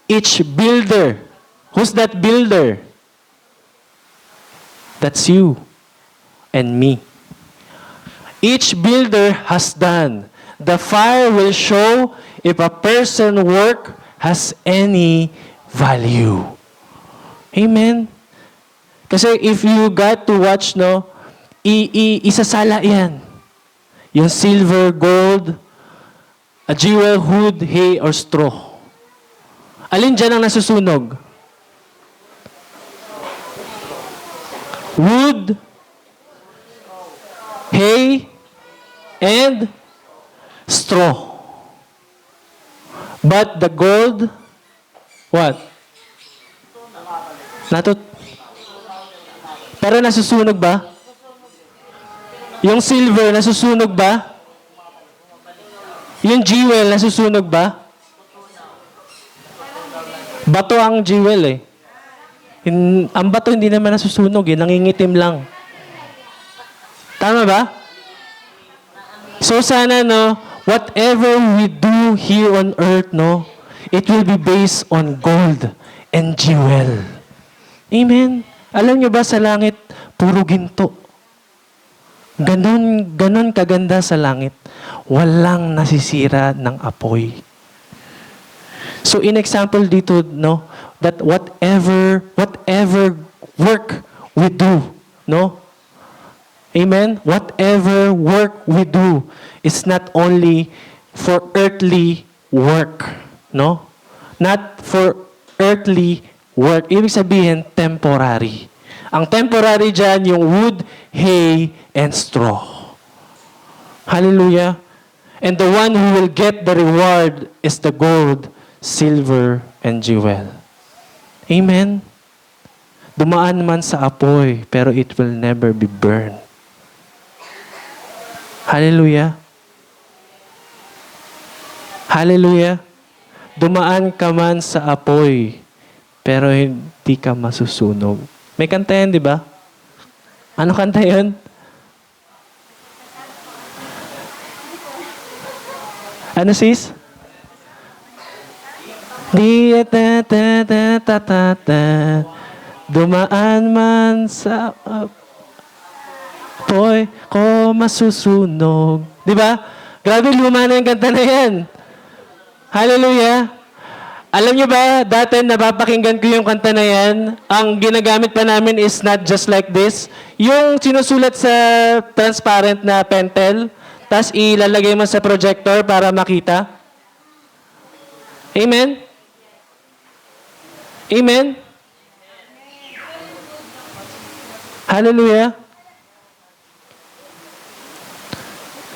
each builder. Who's that builder? That's you and me. Each builder has done. The fire will show if a person's work has any value. Amen? Kasi if you got to watch, no, isasala yan. Yung silver, gold, a jewel, wood, hay, or straw. Alin dyan ang nasusunog? Wood, hay, and straw. But the gold, what? Pero nasusunog ba? Yung silver, nasusunog ba? Yung jewel, nasusunog ba? Bato ang jewel eh. Ang bato hindi naman nasusunog eh, nangingitim lang. Tama ba? So sana, no, whatever we do here on earth, no, it will be based on gold and jewel. Amen? Alam nyo ba sa langit, puro ginto. Ganon kaganda sa langit. Walang nasisira ng apoy. So in example dito, no, that whatever work we do, no, amen? Whatever work we do is not only for earthly work, no? Not for earthly work. Ibig sabihin, temporary. Ang temporary dyan, yung wood, hay, and straw. Hallelujah. And the one who will get the reward is the gold, silver, and jewel. Amen? Dumaan man sa apoy, pero it will never be burned. Hallelujah. Hallelujah. Dumaan ka man sa apoy, pero hindi ka masusunog. May kanta yan, di ba? Ano kanta yun? Ano sis? Di ta ta ta ta ta ta dumaan man sa apoy ko masusunog. Di ba? Grabe, luma na yung kanta na yan. Hallelujah. Alam niyo ba, dati napapakinggan ko yung kanta na yan, ang ginagamit pa namin is not just like this. Yung sinusulat sa transparent na pentel, tas ilalagay mo sa projector para makita. Amen? Amen? Hallelujah.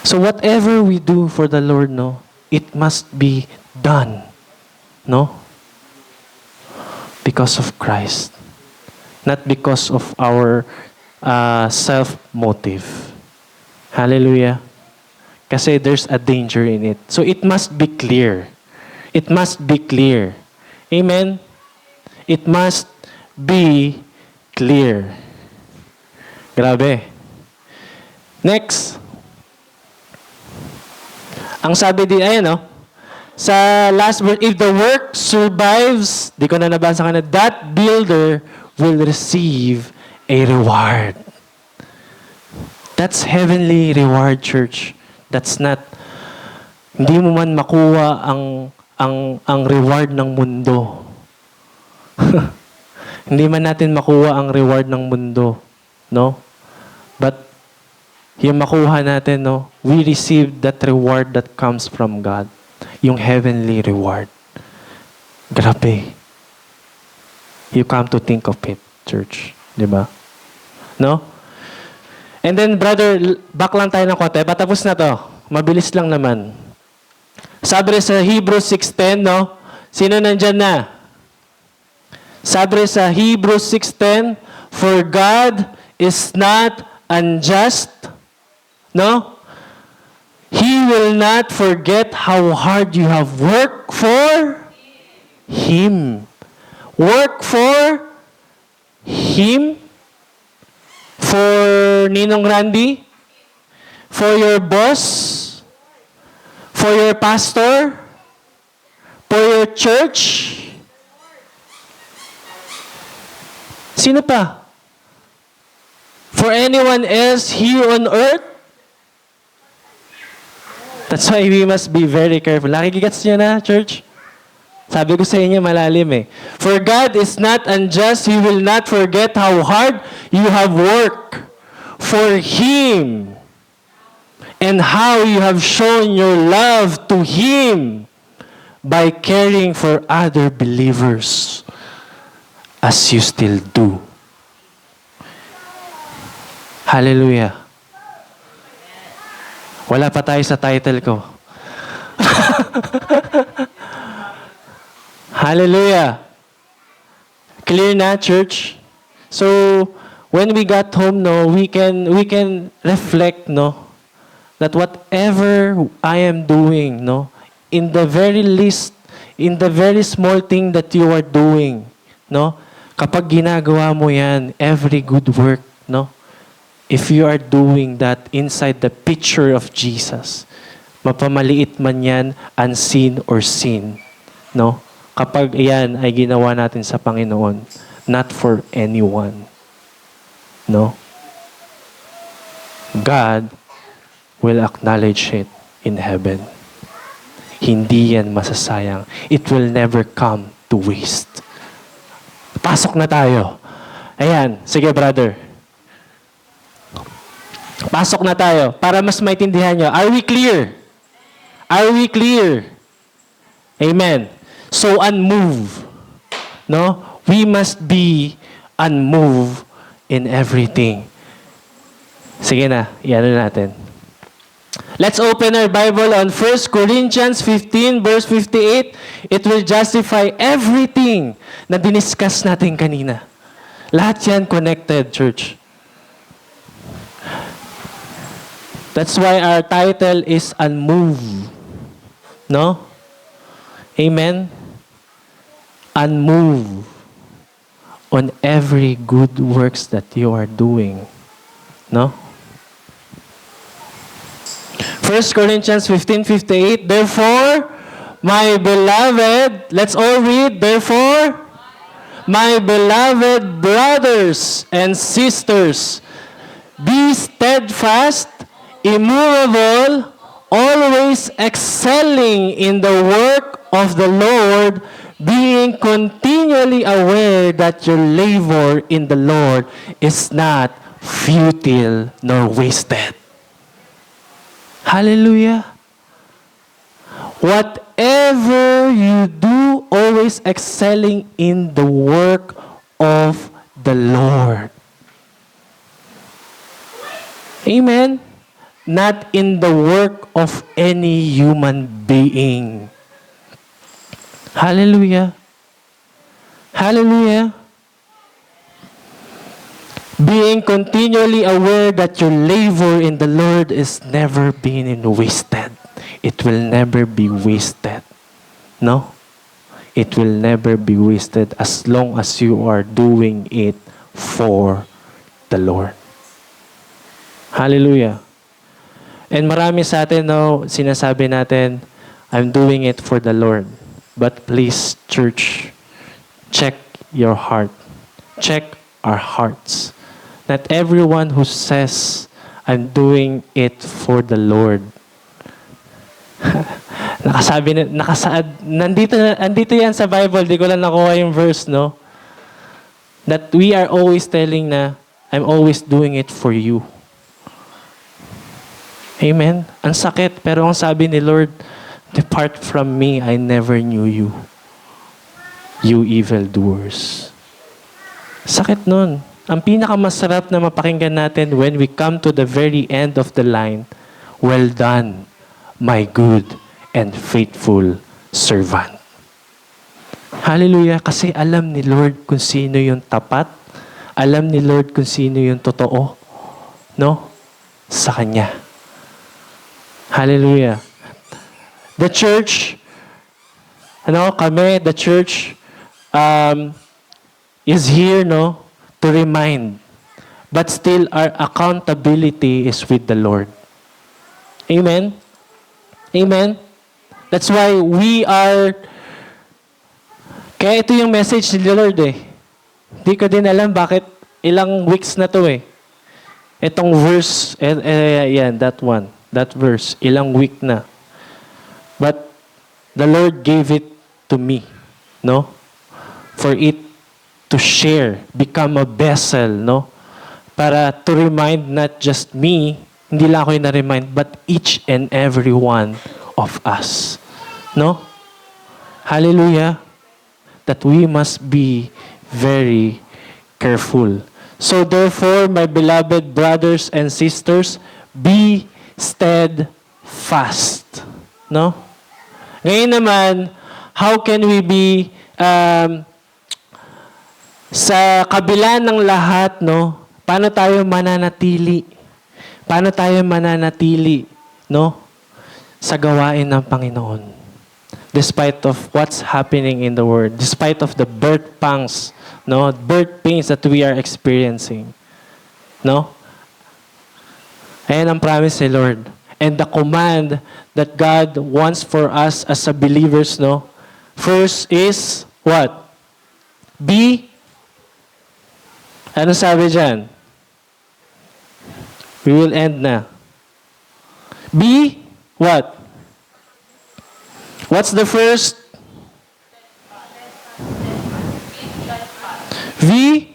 So whatever we do for the Lord, no, it must be done, no? Because of Christ. Not because of our self-motive. Hallelujah. Kasi there's a danger in it. So it must be clear. It must be clear. Amen? It must be clear. Grabe. Next. Ang sabi di, ayan no, sa last verse, if the work survives, di ko na nabasa ka na, that builder will receive a reward. That's heavenly reward, church. That's not, hindi mo man makuha ang reward ng mundo. Hindi man natin makuha ang reward ng mundo, no? But yung makuha natin, no, we receive that reward that comes from God. Yung heavenly reward. Grabe. You come to think of it, church. Di ba? No? And then, brother, back lang tayo ng konti. Patapos na to. Mabilis lang naman. Sabi rin sa Hebrews 6:10, no? Sino nandyan na? Sabi rin sa Hebrews 6:10, for God is not unjust, no? He will not forget how hard you have worked for Him. Work for Him? For Ninong Randy? For your boss? For your pastor? For your church? Sino pa? For anyone else here on earth? That's why we must be very careful. Nakikigats nyo na, church? Sabi ko sa inyo, malalim eh. For God is not unjust. He will not forget how hard you have worked for Him and how you have shown your love to Him by caring for other believers as you still do. Hallelujah. Wala pa tayo sa title ko. Hallelujah. Clear na, church? So, when we got home, no, we can reflect, no, that whatever I am doing, no, in the very least, in the very small thing that you are doing, no, kapag ginagawa mo yan, every good work, no, if you are doing that inside the picture of Jesus, mapamaliit man yan, unseen or seen, no, kapag iyan ay ginawa natin sa Panginoon, not for anyone. No? God will acknowledge it in heaven. Hindi yan masasayang. It will never come to waste. Pasok na tayo. Ayan. Sige, brother. Pasok na tayo para mas maintindihan nyo. Are we clear? Are we clear? Amen. So unmoved, no? We must be unmoved in everything. Sige na, iyan natin. Let's open our Bible on 1 Corinthians 15 verse 58. It will justify everything na diniscuss natin kanina. Lahat yan connected, church. That's why our title is Unmoved. No? Amen? Unmoved on every good works that you are doing. No? 1 Corinthians 15:58, therefore, my beloved, let's all read, therefore, my beloved brothers and sisters, be steadfast, immovable, always excelling in the work of the Lord, being continually aware that your labor in the Lord is not futile nor wasted. Hallelujah. Whatever you do, always excelling in the work of the Lord. Amen. not in the work of any human being. Hallelujah. Hallelujah. Being continually aware that your labor in the Lord is never being wasted. It will never be wasted. No? It will never be wasted as long as you are doing it for the Lord. Hallelujah. And marami sa atin, no, sinasabi natin, I'm doing it for the Lord. But please, church, check your heart. Check our hearts. Not everyone who says, I'm doing it for the Lord. Nandito yan sa Bible, di ko lang nakuha yung verse, no? That we are always telling na, I'm always doing it for you. Amen? Ang sakit, pero ang sabi ni Lord, depart from me, I never knew you. You evildoers. Sakit nun. Ang pinakamasarap na mapakinggan natin when we come to the very end of the line, well done, my good and faithful servant. Hallelujah. Kasi alam ni Lord kung sino yung tapat. Alam ni Lord kung sino yung totoo. No? Sa Kanya. Hallelujah. The church, the church is here, no? To remind. But still, our accountability is with the Lord. Amen? Amen? That's why we are... Kaya ito yung message ni Lord eh. Hindi ko din alam bakit ilang weeks na to eh. Itong verse, yan, that one. That verse, ilang week na. But the Lord gave it to me, no? For it to share, become a vessel, no? Para to remind not just me, hindi lang ako yung na-remind, but each and every one of us. No? Hallelujah. That we must be very careful. So therefore, my beloved brothers and sisters, be steadfast. No? Ngayon naman, how can we be sa kabila ng lahat, no? Paano tayo mananatili? Paano tayo mananatili, no? Sa gawain ng Panginoon. Despite of what's happening in the world, despite of the birth pangs, no? Birth pains that we are experiencing. No? Ayan ang promise ni Lord. And the command that God wants for us as a believers, no? First is what? Be. Ano sabi dyan? We will end na. Be what? What's the first? V.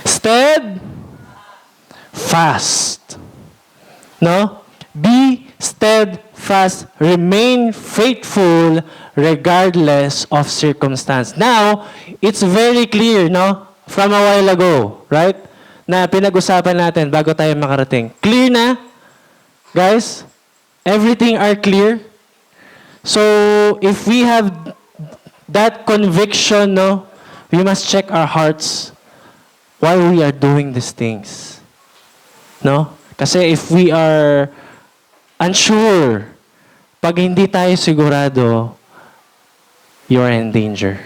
Steadfast. No? Be steadfast. Remain faithful regardless of circumstance. Now, it's very clear, no? From a while ago, right? Na pinag-usapan natin bago tayo makarating. Clear na? Guys? Everything are clear? So, if we have that conviction, no? We must check our hearts why we are doing these things. No? Kasi if we are unsure, pag hindi tayo sigurado, you are in danger.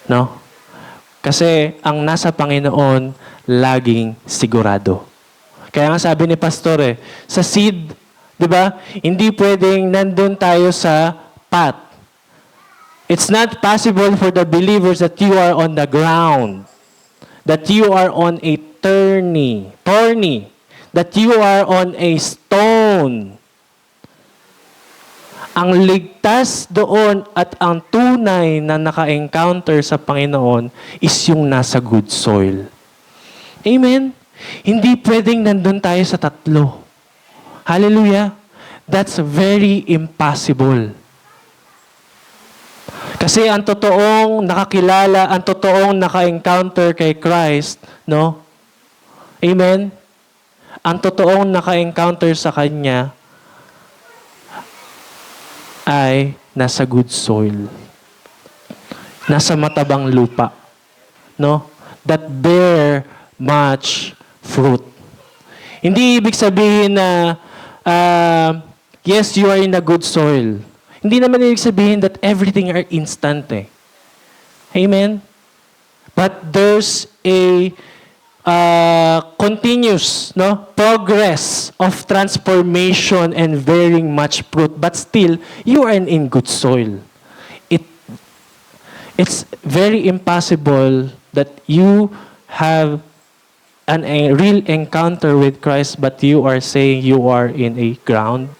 No? Kasi ang nasa Panginoon, laging sigurado. Kaya nga sabi ni Pastor sa seed, di ba? Hindi pwedeng nandun tayo sa path. It's not possible for the believers that you are on the ground, that you are on a thorny, that you are on a stone. Ang ligtas doon at ang tunay na naka-encounter sa Panginoon is yung nasa good soil. Amen? Hindi pwedeng nandun tayo sa tatlo. Hallelujah? That's very impossible. Kasi ang totoong nakakilala, ang totoong naka-encounter kay Christ, no? Amen? ang totoong naka-encounter sa kanya ay nasa good soil. Nasa matabang lupa. No? That bear much fruit. Hindi ibig sabihin na, yes, you are in a good soil. Hindi naman ibig sabihin that everything are instant eh. Amen? But there's a continuous progress of transformation and bearing much fruit. But still, you are in good soil. It's very impossible that you have a real encounter with Christ but you are saying you are in a ground.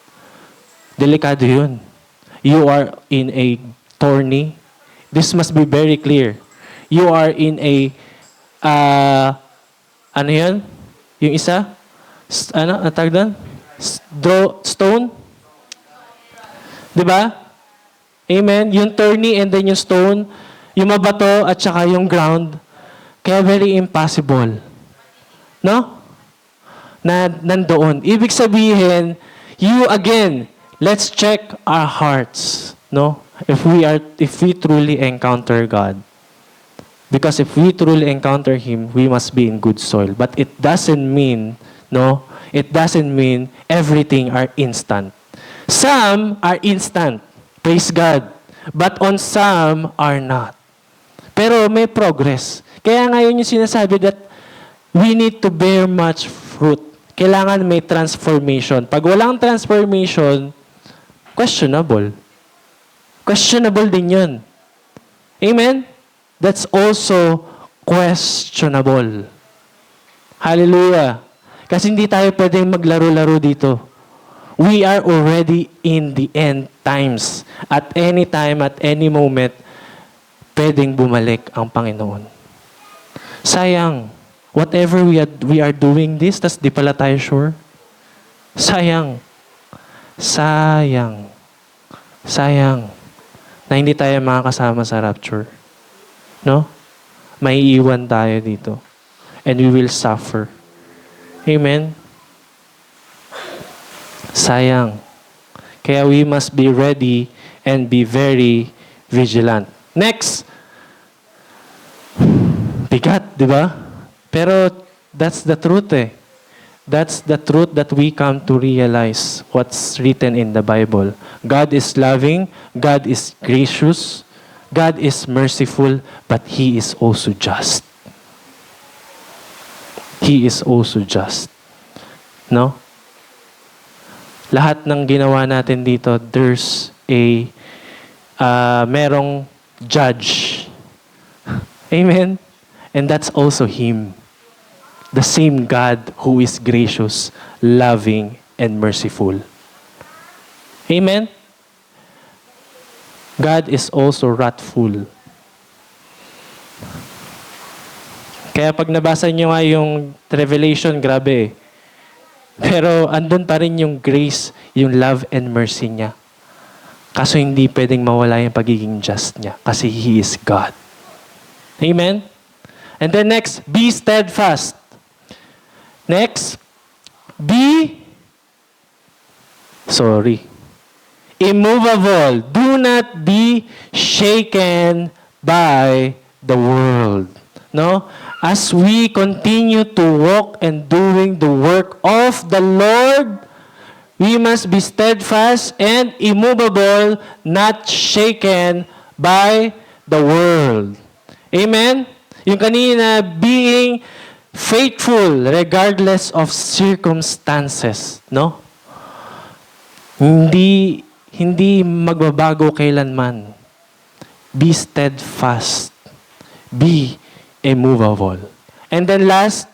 Delikado yun. You are in a thorny. This must be very clear. You are in a, ano yun? Yung isa? Ang tawag doon? Stone? Diba? Amen? Yung thorny and then yung stone, yung mabato at saka yung ground. Kaya very impossible. No? Na nandoon. Ibig sabihin, you again, let's check our hearts. No? If we truly encounter God. Because if we truly encounter Him, we must be in good soil. But it doesn't mean, it doesn't mean everything are instant. Some are instant. Praise God. But on some are not. Pero may progress. Kaya ngayon yung sinasabi that we need to bear much fruit. Kailangan may transformation. Pag walang transformation, questionable. Questionable din yun. Amen? That's also questionable. Hallelujah. Kasi hindi tayo pwedeng maglaro-laro dito. We are already in the end times. At any time, at any moment, pwedeng bumalik ang Panginoon. Sayang. Whatever we are doing this, tas di pala tayo sure. Sayang. Sayang. Sayang. Na hindi tayo makakasama sa rapture. No? May iwan tayo dito. And we will suffer. Amen? Sayang. Kaya we must be ready and be very vigilant. Next. Bigat, di ba? Pero that's the truth eh. That's the truth that we come to realize what's written in the Bible. God is loving. God is gracious. God is merciful, but He is also just. He is also just. No? Lahat ng ginawa natin dito, there's a merong judge. Amen? And that's also Him. The same God who is gracious, loving, and merciful. Amen? God is also wrathful. Kaya pag nabasa nyo nga yung Revelation, grabe eh. Pero andun pa rin yung grace, yung love and mercy niya. Kaso hindi pwedeng mawala yung pagiging just niya. Kasi He is God. Amen? And then next, be steadfast. Next, immovable. Do not be shaken by the world. No? As we continue to walk and doing the work of the Lord, we must be steadfast and immovable, not shaken by the world. Amen? Yung kanina, being faithful regardless of circumstances. No? Hindi magbabago kailanman. Be steadfast. Be immovable. And then last,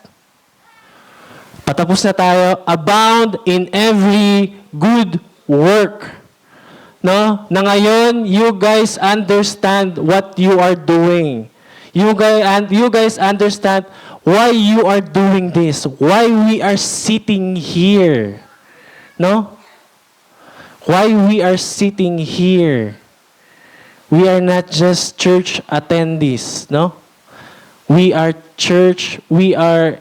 patapos na tayo, abound in every good work. No? Na ngayon, you guys understand what you are doing. You guys understand why you are doing this. Why we are sitting here. No? Why we are sitting here. We are not just church attendees, no? We are church, we are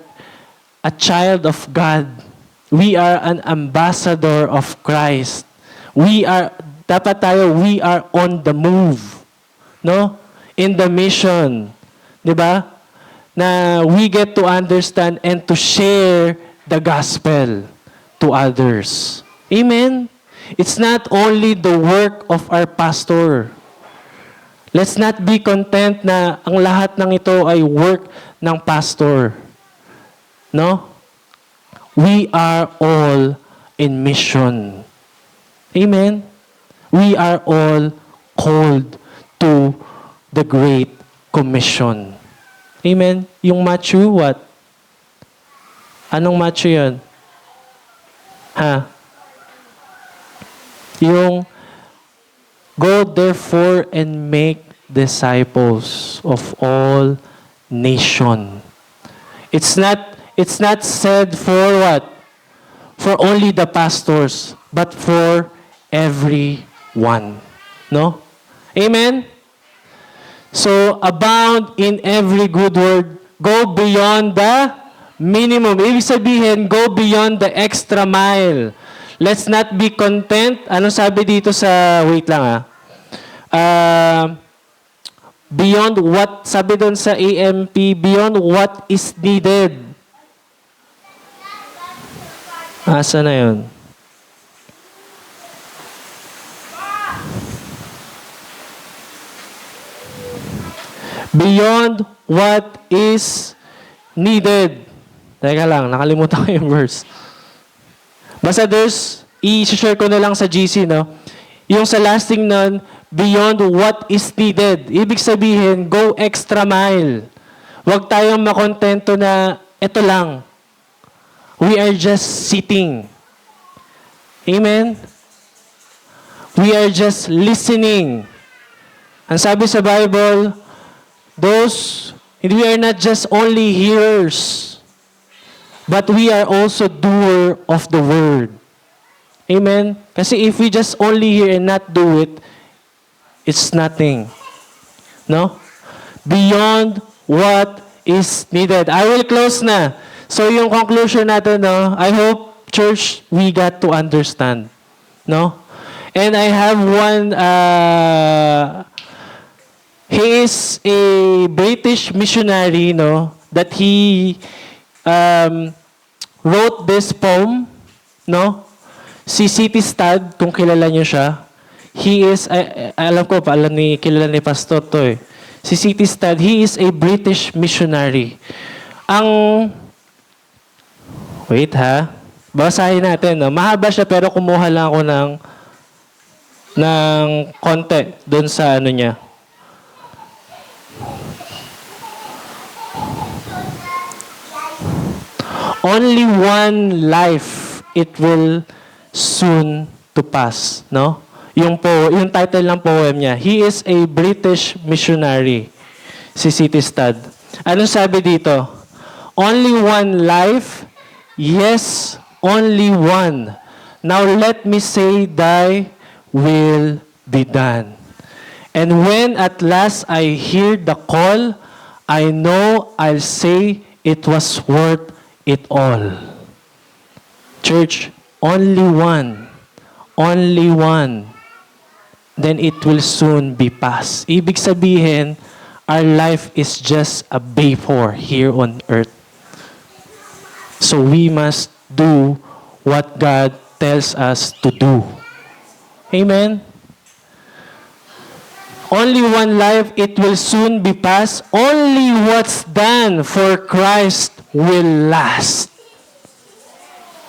a child of God. We are an ambassador of Christ. We are on the move. No? In the mission. 'Di ba? Na we get to understand and to share the gospel to others. Amen? It's not only the work of our pastor. Let's not be content na ang lahat ng ito ay work ng pastor. No? We are all in mission. Amen? We are all called to the Great Commission. Amen? Yung Matthew, what? Anong Matthew yun? Ha? Yung, go therefore and make disciples of all nation. It's not said for what? For only the pastors, but for everyone. No? Amen? So, abound in every good word. Go beyond the minimum. Ibig sabihin, go beyond the extra mile. Let's not be content. Ano sabi dito sa, wait lang beyond what, sabi doon sa AMP, beyond what is needed. Asa na yun? Beyond what is needed. Teka lang, nakalimutan ko yung verse. Basta i-share ko na lang sa GC, no? Yung sa lasting nun, beyond what is needed. Ibig sabihin, go extra mile. Huwag tayong makontento na ito lang. We are just sitting. Amen? We are just listening. Ang sabi sa Bible, we are not just only hearers, but we are also doer of the word. Amen? Kasi if we just only hear and not do it, it's nothing. No? Beyond what is needed. I will close na. So yung conclusion natin, no, I hope, church, we got to understand. No? And I have one, he is a British missionary, no, that he wrote this poem, no? Si C.T. Studd, kung kilala niyo siya, he is, kilala ni Pastor to eh. Si C.T. Studd, he is a British missionary. Wait ha, basahin natin, no? Mahaba siya pero kumuha lang ako ng konti doon sa ano niya. Only one life it will soon to pass, no? Yung title ng poem niya, he is a British missionary, si C.T. Studd. Anong sabi dito? Only one life, yes, only one. Now let me say thy will be done. And when at last I hear the call, I know I'll say it was worth it all. Church, only one. Only one. Then it will soon be past. Ibig sabihin, our life is just a vapor here on earth. So we must do what God tells us to do. Amen? Only one life, it will soon be past. Only what's done for Christ will last.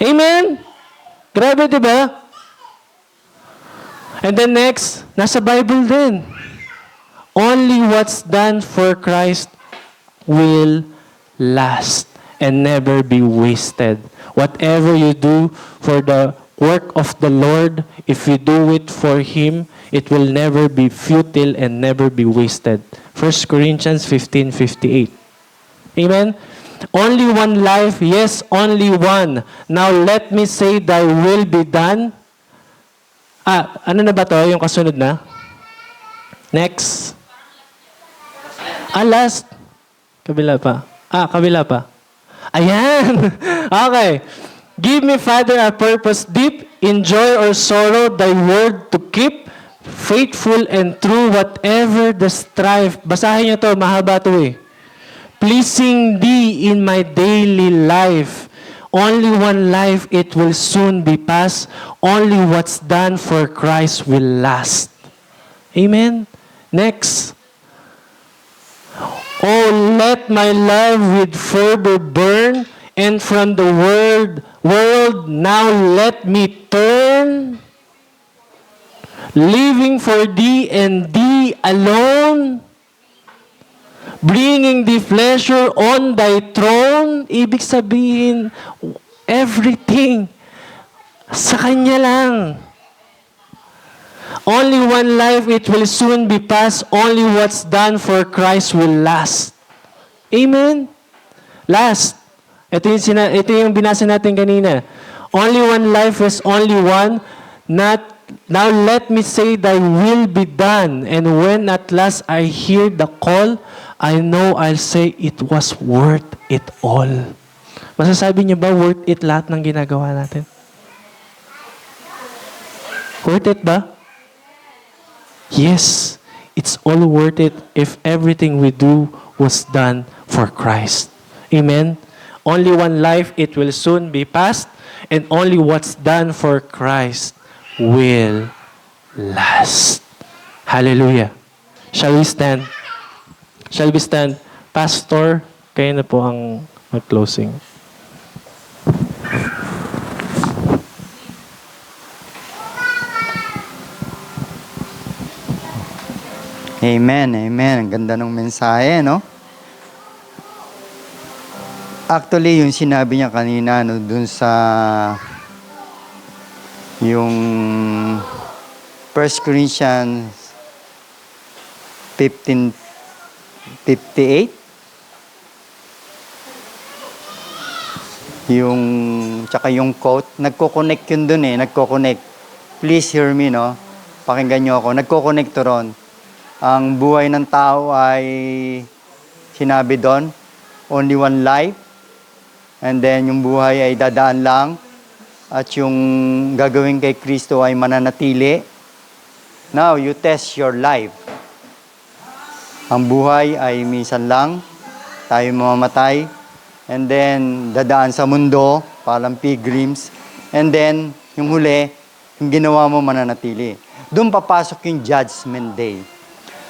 Amen? Grabe, di ba? And then next, nasa Bible din. Only what's done for Christ will last and never be wasted. Whatever you do for the work of the Lord, if you do it for Him, it will never be futile and never be wasted. 1 Corinthians 15:58. Amen? Only one life, yes, only one. Now let me say thy will be done. Ano na ba to? Yung kasunod na? Next. Last. Kabila pa. Kabila pa. Ayan. Okay. Give me, Father, a purpose deep in joy or sorrow, thy word to keep, faithful and true, whatever the strife. Basahin niyo to, mahaba to eh. Pleasing thee in my daily life. Only one life, it will soon be past. Only what's done for Christ will last. Amen? Next. Oh, let my love with fervor burn, and from the world now let me turn, living for thee and thee alone, bringing thee pleasure on thy throne. Ibig sabihin, everything sa Kanya lang. Only one life, it will soon be past. Only what's done for Christ will last. Amen? Last. Ito yung binasa natin kanina. Only one life is only one. Now let me say thy will be done. And when at last I hear the call, I know I'll say it was worth it all. Masasabi niyo ba worth it lahat ng ginagawa natin? Worth it ba? Yes, it's all worth it if everything we do was done for Christ. Amen? Only one life, it will soon be past, and only what's done for Christ will last. Hallelujah. Shall we stand? Shall we stand? Pastor, kayo na po ang mag-closing. Amen, amen. Ang ganda ng mensahe, no? Actually, yung sinabi niya kanina, no, dun sa yung 1 Corinthians 15:58, tsaka yung quote, nagko-connect yun dun eh, nagko-connect. Please hear me, no? Pakinggan niyo ako. Nagko-connect to ron. Ang buhay ng tao ay sinabi doon, only one life. And then yung buhay ay dadaan lang. At yung gagawin kay Kristo ay mananatili. Now, you test your life. Ang buhay ay minsan lang. Tayo mamamatay. And then, dadaan sa mundo, parang pilgrims. And then, yung huli, yung ginawa mo mananatili. Doon papasok yung judgment day.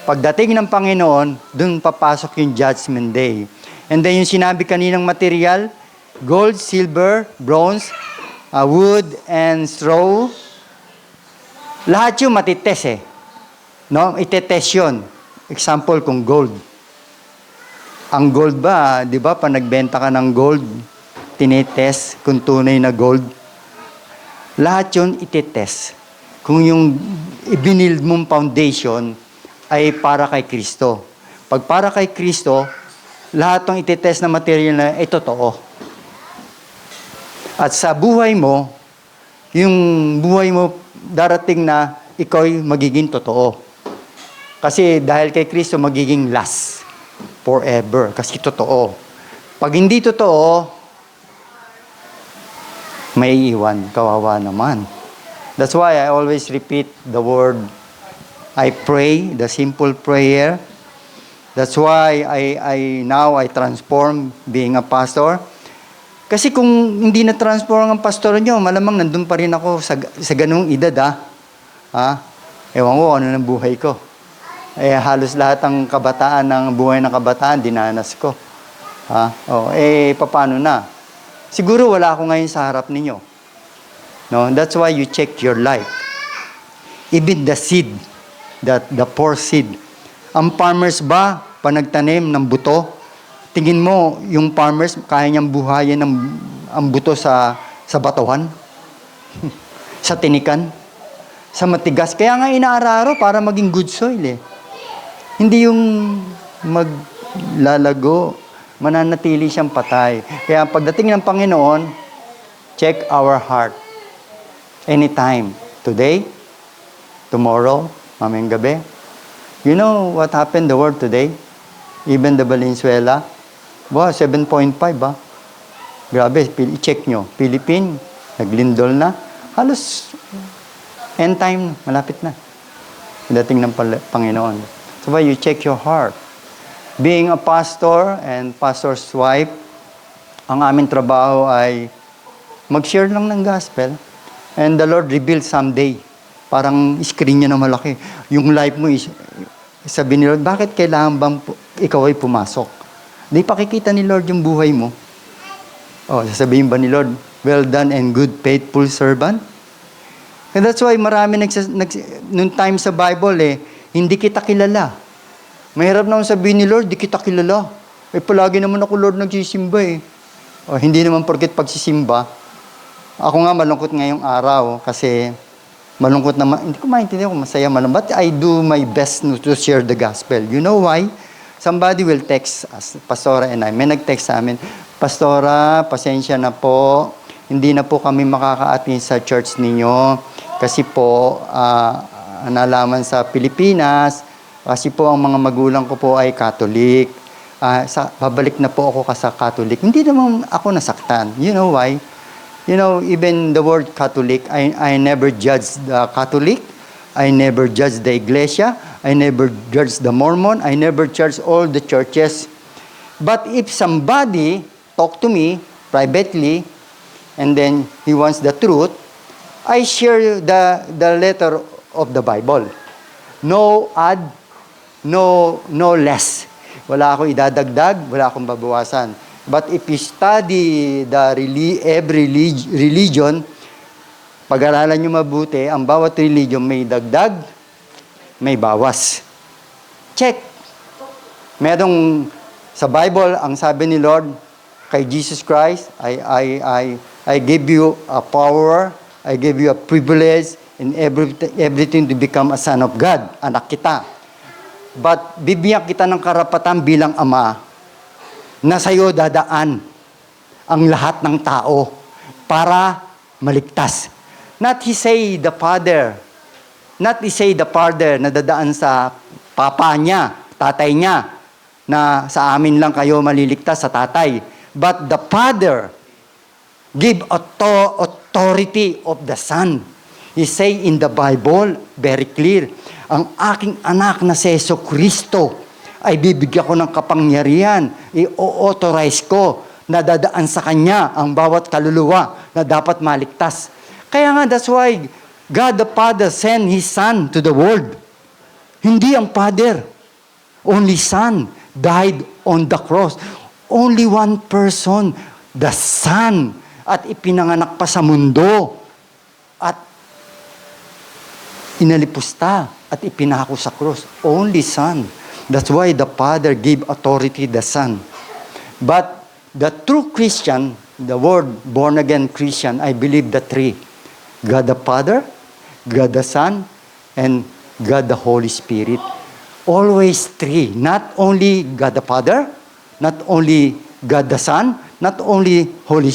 Pagdating ng Panginoon, doon papasok yung judgment day. And then yung sinabi kaninang material, gold, silver, bronze, wood, and straw, lahat yung matitest eh. No? Itetest yun. Example, kung gold. Ang gold ba, di ba, pag nagbenta ka ng gold, tinetest kung tunay na gold. Lahat yun itetest. Kung yung ibinild mong foundation ay para kay Kristo. Pag para kay Kristo, lahat ng itetest na material na ay totoo. At sa buhay mo, yung buhay mo darating na ikaw'y magiging totoo. Kasi dahil kay Kristo, magiging last forever. Kasi totoo. Pag hindi totoo, may iwan. Kawawa naman. That's why I always repeat the word I pray, the simple prayer. That's why now I transform being a pastor. Kasi kung hindi na-transform ang pastor nyo, malamang nandun pa rin ako sa ganung edad, Ewan ko ano ng buhay ko. Halos lahat ng kabataan, ng buhay ng kabataan, dinanas ko. Paano na? Siguro wala ako ngayon sa harap ninyo. No? That's why you check your life. Even the seed, the poor seed. Ang farmers ba, panagtanim ng buto, tingin mo, yung farmers, kaya niyang buhayin ang buto sa batuhan? Sa tinikan? Sa matigas? Kaya nga inaararo para maging good soil eh. Hindi yung maglalago, mananatili siyang patay. Kaya pagdating ng Panginoon, check our heart. Anytime. Today, tomorrow, mamayang gabi. You know what happened the world today? Even the Valenzuela. 7.5 ba? Grabe, i-check nyo. Philippine, naglindol na. Halos end time, malapit na. Dating ng Panginoon. So why you check your heart. Being a pastor and pastor's wife, ang aming trabaho ay mag-share lang ng gospel. And the Lord revealed someday. Parang screen niya na malaki. Yung life mo is, sabi ni Lord, bakit kailangan bang ikaw ay pumasok? Di pakikita ni Lord yung buhay mo. Oh, sasabihin ba ni Lord, well done and good, faithful servant? And that's why marami nung time sa Bible hindi kita kilala. Mahirap naman sabihin ni Lord, di kita kilala. Palagi naman ako, Lord, nagsisimba O, hindi naman porket pagsisimba. Ako nga malungkot ngayong araw kasi malungkot naman. Hindi ko maintindihan kung masaya man. But I do my best to share the gospel. You know why? Somebody will text us, Pastora and I. May nag-text sa amin, Pastora, pasensya na po. Hindi na po kami makaka-attend sa church ninyo. Kasi po, nalaman sa Pilipinas, kasi po ang mga magulang ko po ay Catholic. Babalik na po ako sa Catholic. Hindi naman ako nasaktan. You know why? You know, even the word Catholic, I never judge the Catholic. I never judge the Iglesia. I never judge the Mormon. I never judge all the churches. But if somebody talk to me privately, and then he wants the truth, I share the letter of the Bible. No add, no less. Wala akong idadagdag, wala akong babawasan. But if you study every religion, pag-aralan nyo mabuti, ang bawat religion may dagdag, may bawas. Check. Merong sa Bible, ang sabi ni Lord kay Jesus Christ, I give you a power, I give you a privilege in everything to become a son of God, anak kita. But bibigyan kita ng karapatan bilang ama na sa'yo dadaan ang lahat ng tao para maligtas. Not he say the father na dadaan sa papa niya, tatay niya, na sa amin lang kayo maliligtas sa tatay. But the father give authority of the son. He say in the Bible, very clear, ang aking anak na si Jesucristo ay bibigyan ko ng kapangyarihan, i-authorize ko na dadaan sa kanya ang bawat kaluluwa na dapat maligtas. Kaya nga, that's why God the Father sent His Son to the world. Hindi ang Father. Only Son died on the cross. Only one person, the Son, at ipinanganak pa sa mundo. At inalipusta at ipinako sa cross. Only Son. That's why the Father gave authority to the Son. But the true Christian, the word born-again Christian, I believe the three. God the Father, God the Son, and God the Holy Spirit. Always three. Not only God the Father, not only God the Son, not only Holy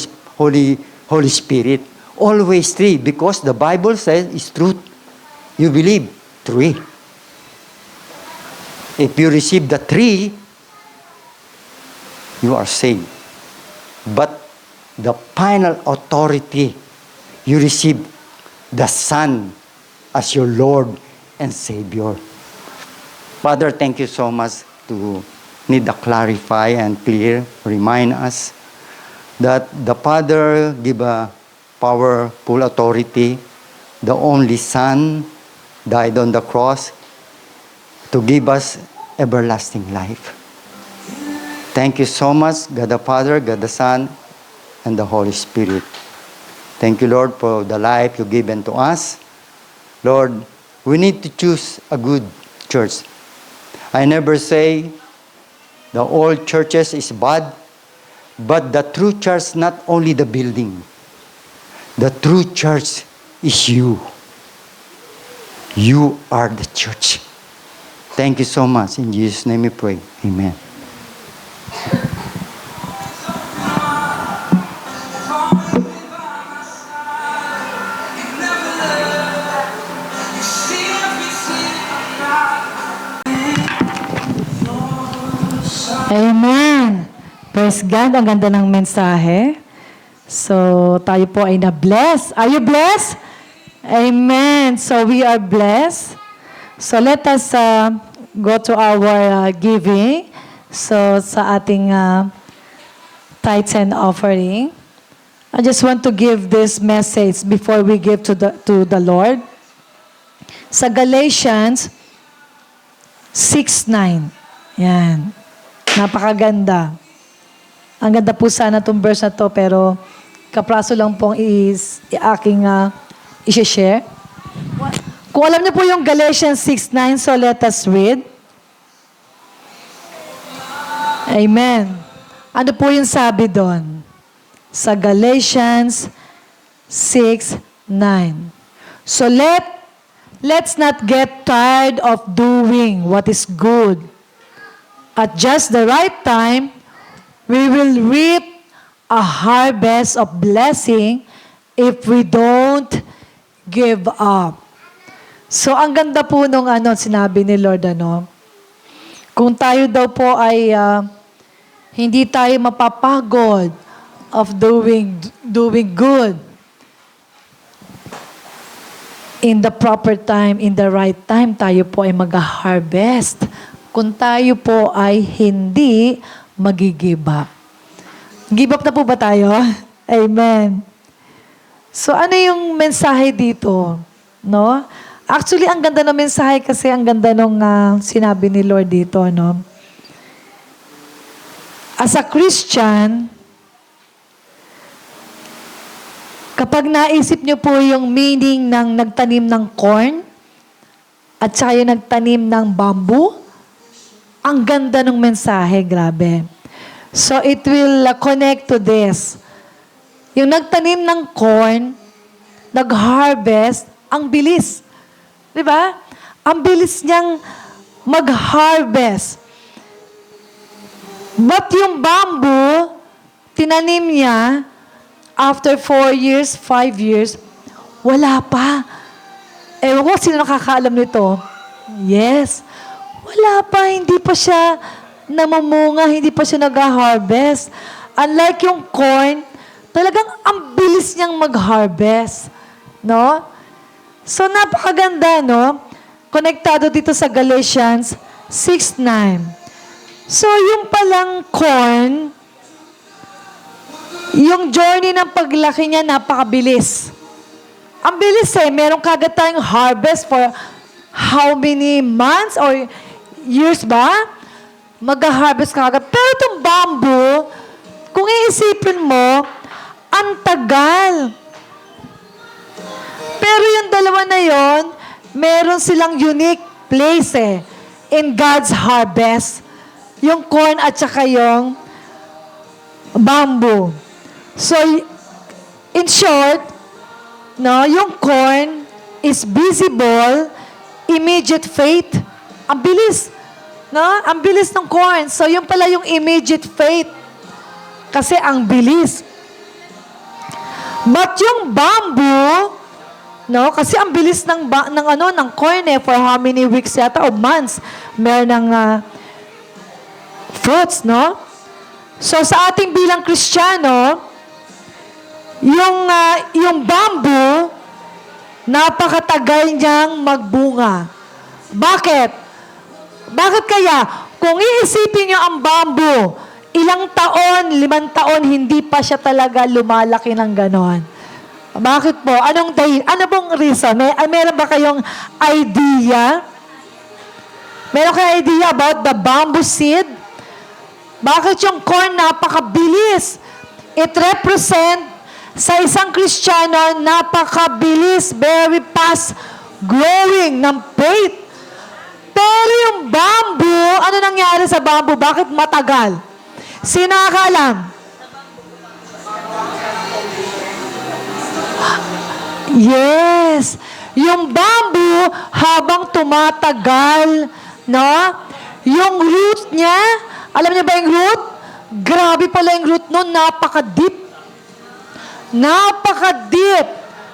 Spirit. Always three, because the Bible says it's truth. You believe three. If you receive the three, you are saved. But the final authority, you receive the Son as your Lord and Savior. Father, thank you so much to need to clarify and clear, remind us that the Father give a powerful authority. The only Son died on the cross to give us everlasting life. Thank you so much, God the Father, God the Son, and the Holy Spirit. Thank you, Lord, for the life you given to us. Lord, we need to choose a good church. I never say the old churches is bad, but the true church, not only the building. The true church is you. You are the church. Thank you so much. In Jesus' name we pray. Amen. Amen. Praise God. Ang ganda ng mensahe. So, tayo po ay na-bless. Are you blessed? Amen. So, we are blessed. So, let us go to our giving. So, sa ating tithes and offering. I just want to give this message before we give to the Lord. Sa Galatians 6:9. Yan. Napakaganda. Ang ganda po sana itong verse na to, pero kapraso lang pong aking i-share. Kung alam niyo po yung Galatians 6:9, so let us read. Amen. Ano po yung sabi doon? Sa Galatians 6:9. So let's not get tired of doing what is good. At just the right time, we will reap a harvest of blessing if we don't give up. So, ang ganda po nung sinabi ni Lord, kung tayo daw po ay hindi tayo mapapagod of doing good in the proper time, in the right time, tayo po ay mag-harvest. Kung tayo po ay hindi mag-give up. Give up na po ba tayo? Amen. So, ano yung mensahe dito? No? Actually, ang ganda ng mensahe kasi ang ganda nung sinabi ni Lord dito, no? As a Christian, kapag naisip niyo po yung meaning ng nagtanim ng corn at saka yung nagtanim ng bamboo, ang ganda ng mensahe, grabe. So, it will connect to this. Yung nagtanim ng corn, nag-harvest, ang bilis. Di ba? Ang bilis niyang mag-harvest. But yung bamboo, tinanim niya, after 4 years, 5 years, wala pa. Ewan ko, sino nakakaalam nito? Yes. Wala pa, hindi pa siya namumunga, hindi pa siya nag-harvest. Unlike yung corn, talagang ang bilis niyang mag-harvest. No? So, napakaganda, no? Konektado dito sa Galatians 6:9. So, yung palang corn, yung journey ng paglaki niya, napakabilis. Ang bilis meron kagad tayong harvest for how many months or years ba? Mag-harvest kagad. Pero itong bamboo, kung iisipin mo, ang tagal. Pero yung dalawa na yon, meron silang unique place in God's harvest. Yung corn at saka yung bamboo. So, in short, no, yung corn is visible, immediate faith. Ang bilis. No? Ang bilis ng corn. So, yung pala yung immediate faith. Kasi ang bilis. But yung bamboo, no, kasi ang bilis ng corn for how many weeks yata o months meron ng fruits, no? So sa ating bilang Kristiyano, yung bamboo napakatagal niyang magbunga. Bakit? Bakit kaya? Kung iisipin niyo ang bamboo, ilang taon, 5 taon, hindi pa siya talaga lumalaki ng ganon. Bakit po? Ano bang reason? Meron ba kayong idea? Meron kayong idea about the bamboo seed? Bakit yung corn napakabilis? It represent sa isang Kristiyano, napakabilis, very fast growing ng faith. Pero yung bamboo, ano nangyari sa bamboo? Bakit matagal? Sino nakakaalam? Yes. Yung bamboo, habang tumatagal, no? Yung root niya, alam niyo ba yung root? Grabe pala yung root nun, napaka-deep. Napaka-deep.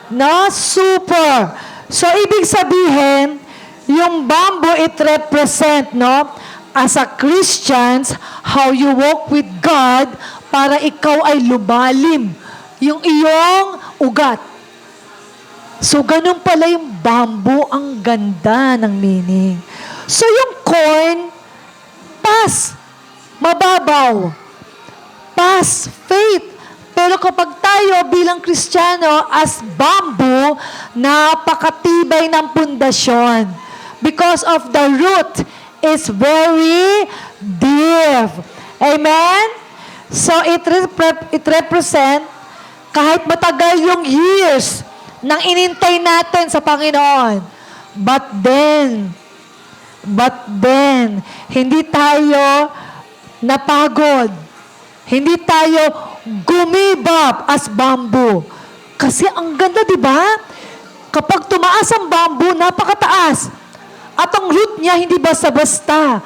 No? Super. So, ibig sabihin, yung bamboo, it represent, no? As a Christians, how you walk with God para ikaw ay lumalim yung iyong ugat. So, ganun pala yung bamboo. Ang ganda ng meaning. So, yung corn, pas, mababaw. Pas, faith. Pero kapag tayo bilang Kristiyano as bamboo, napakatibay ng pundasyon. Because of the root is very deep. Amen? So it represent kahit matagal yung years nang inintay natin sa Panginoon. But then, hindi tayo napagod. Hindi tayo gumibap as bamboo. Kasi ang ganda, di ba? Kapag tumaas ang bamboo, napakataas. At ang root niya, hindi basta-basta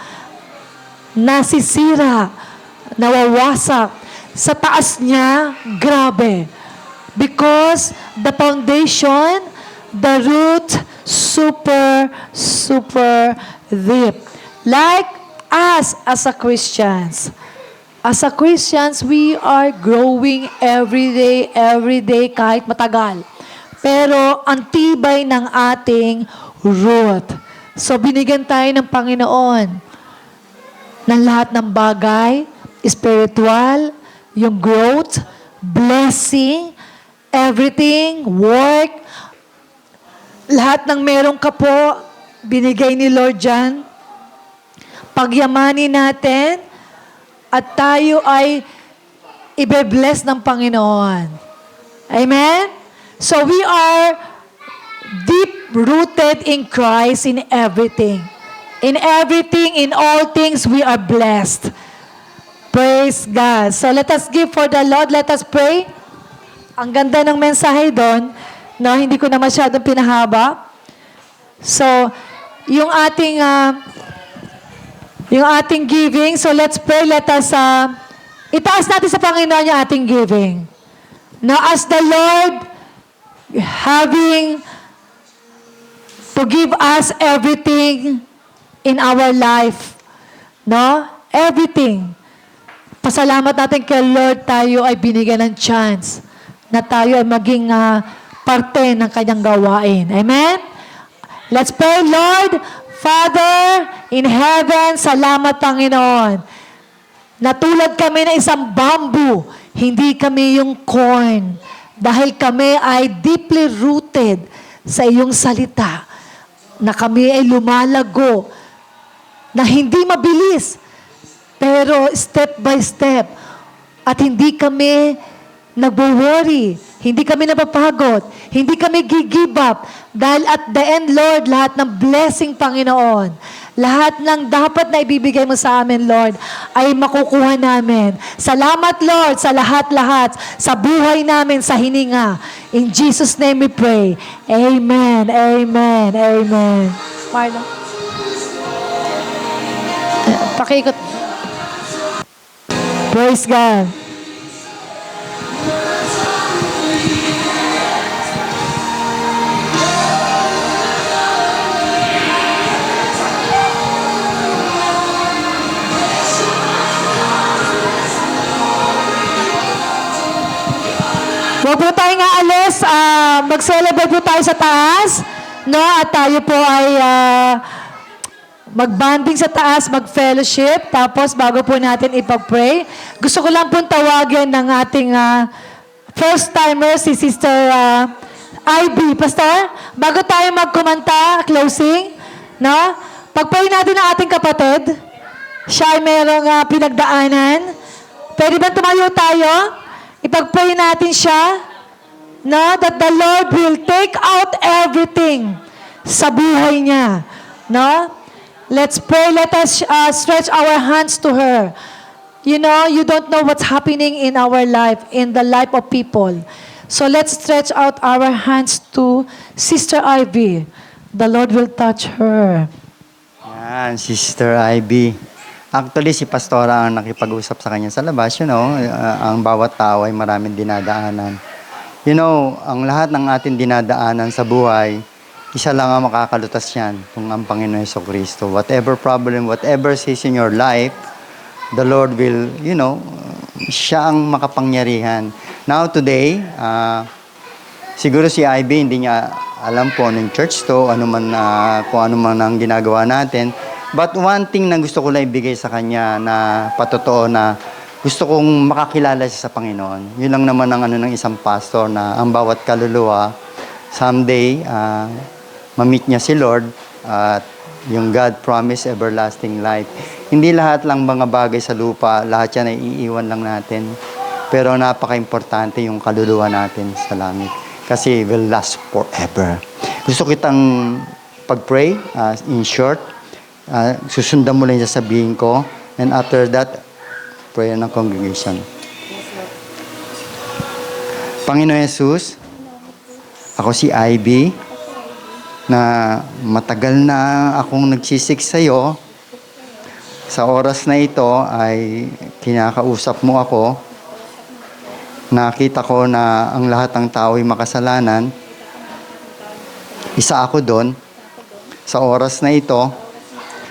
nasisira, nawawasak. Sa taas niya, grabe. Because the foundation, the root, super deep. Like us as a Christians. As a Christians, we are growing every day, kahit matagal. Pero ang tibay ng ating root. So, binigyan tayo ng Panginoon ng lahat ng bagay, spiritual, yung growth, blessing, everything, work, lahat ng meron ka po, binigay ni Lord dyan. Pagyamanin natin, at tayo ay ibe-bless ng Panginoon. Amen? So we are deep-rooted in Christ in everything. In everything, in all things, we are blessed. Praise God. So let us give for the Lord. Let us pray. Ang ganda ng mensahe doon. No, hindi ko na masyadong pinahaba. So, yung ating giving, so let's pray, let us, itaas natin sa Panginoon yung ating giving. Now, as the Lord having to give us everything in our life, no? Everything. Pasalamat natin kay Lord, tayo ay binigyan ng chance na tayo ay maging parte ng kanyang gawain. Amen? Let's pray, Lord, Father, in heaven, salamat Panginoon. Natulad kami ng isang bamboo, hindi kami yung corn. Dahil kami ay deeply rooted sa iyong salita. Na kami ay lumalago. Na hindi mabilis, pero step by step. At hindi kami nagwo-worry. Hindi kami napapagod. Hindi kami give up. Dahil at the end, Lord, lahat ng blessing, Panginoon, lahat ng dapat na ibibigay mo sa amin, Lord, ay makukuha namin. Salamat, Lord, sa lahat-lahat, sa buhay namin, sa hininga. In Jesus' name we pray. Amen, amen, amen. Marlon. Pakikot. Praise God. Huwag po tayo nga alis, mag-celebrate po tayo sa taas, no? At tayo po ay mag-banding sa taas, mag-fellowship, tapos bago po natin ipag-pray, gusto ko lang po tawagin ng ating first-timer, si Sister Ivy. Pastor, bago tayo magkumanta, closing, no? Pag-pray natin ang ating kapatid, siya ay merong pinagdaanan. Pwede ba tumayo tayo? Ipag-pray natin siya, no, that the Lord will take out everything sa buhay niya. No? Let's pray. Let us stretch our hands to her. You know, you don't know what's happening in our life, in the life of people. So let's stretch out our hands to Sister Ivy. The Lord will touch her. Yan, Sister Ivy. Actually, si Pastora ang nakipag-usap sa kanya sa labas, you know, ang bawat tao ay maraming dinadaanan. You know, ang lahat ng ating dinadaanan sa buhay, isa lang ang makakalutas yan, kung ang Panginoon Jesucristo. Whatever problem, whatever is in your life, the Lord will, you know, siya ang makapangyarihan. Now today, siguro si Ivy hindi niya alam po anong church to, kung ano man ang ginagawa natin. But one thing na gusto ko lang ibigay sa kanya na patotoo na gusto kong makakilala siya sa Panginoon. Yun lang naman ang ng isang pastor na ang bawat kaluluwa, someday, ma-meet niya si Lord at yung God promise everlasting life. Hindi lahat lang mga bagay sa lupa, lahat yan ay iiwan lang natin. Pero napaka-importante yung kaluluwa natin sa langit. Kasi will last forever. Gusto kitang pag-pray, in short, susundan mo lang yung sasabihin ko. And after that, prayer ng congregation. Panginoon Jesus, ako si Ivy, na matagal na akong nagsisik sa'yo. Sa oras na ito ay kinakausap mo ako. Nakita ko na ang lahat ng tao ay makasalanan. Isa ako doon. Sa oras na ito,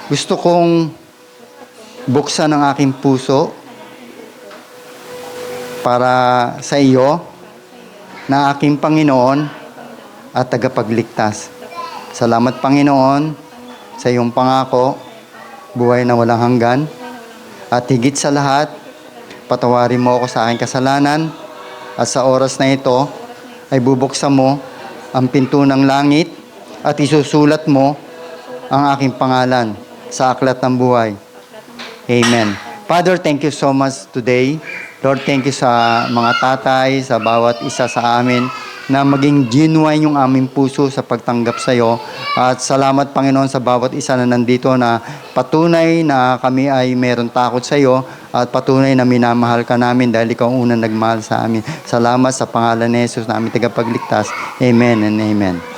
gusto kong buksan ang aking puso para sa iyo na aking Panginoon at tagapagligtas. Salamat Panginoon sa iyong pangako, buhay na walang hanggan. At higit sa lahat, patawarin mo ako sa aking kasalanan. At sa oras na ito, ay bubuksan mo ang pinto ng langit at isusulat mo ang aking pangalan sa aklat ng buhay. Amen. Father, thank you so much today. Lord, thank you sa mga tatay, sa bawat isa sa amin, na maging genuine yung aming puso sa pagtanggap sa iyo. At salamat Panginoon sa bawat isa na nandito na patunay na kami ay meron takot sa iyo at patunay na minamahal ka namin dahil ikaw ang unang nagmahal sa amin. Salamat sa pangalan ni Jesus na aming tagapagligtas. Amen and amen.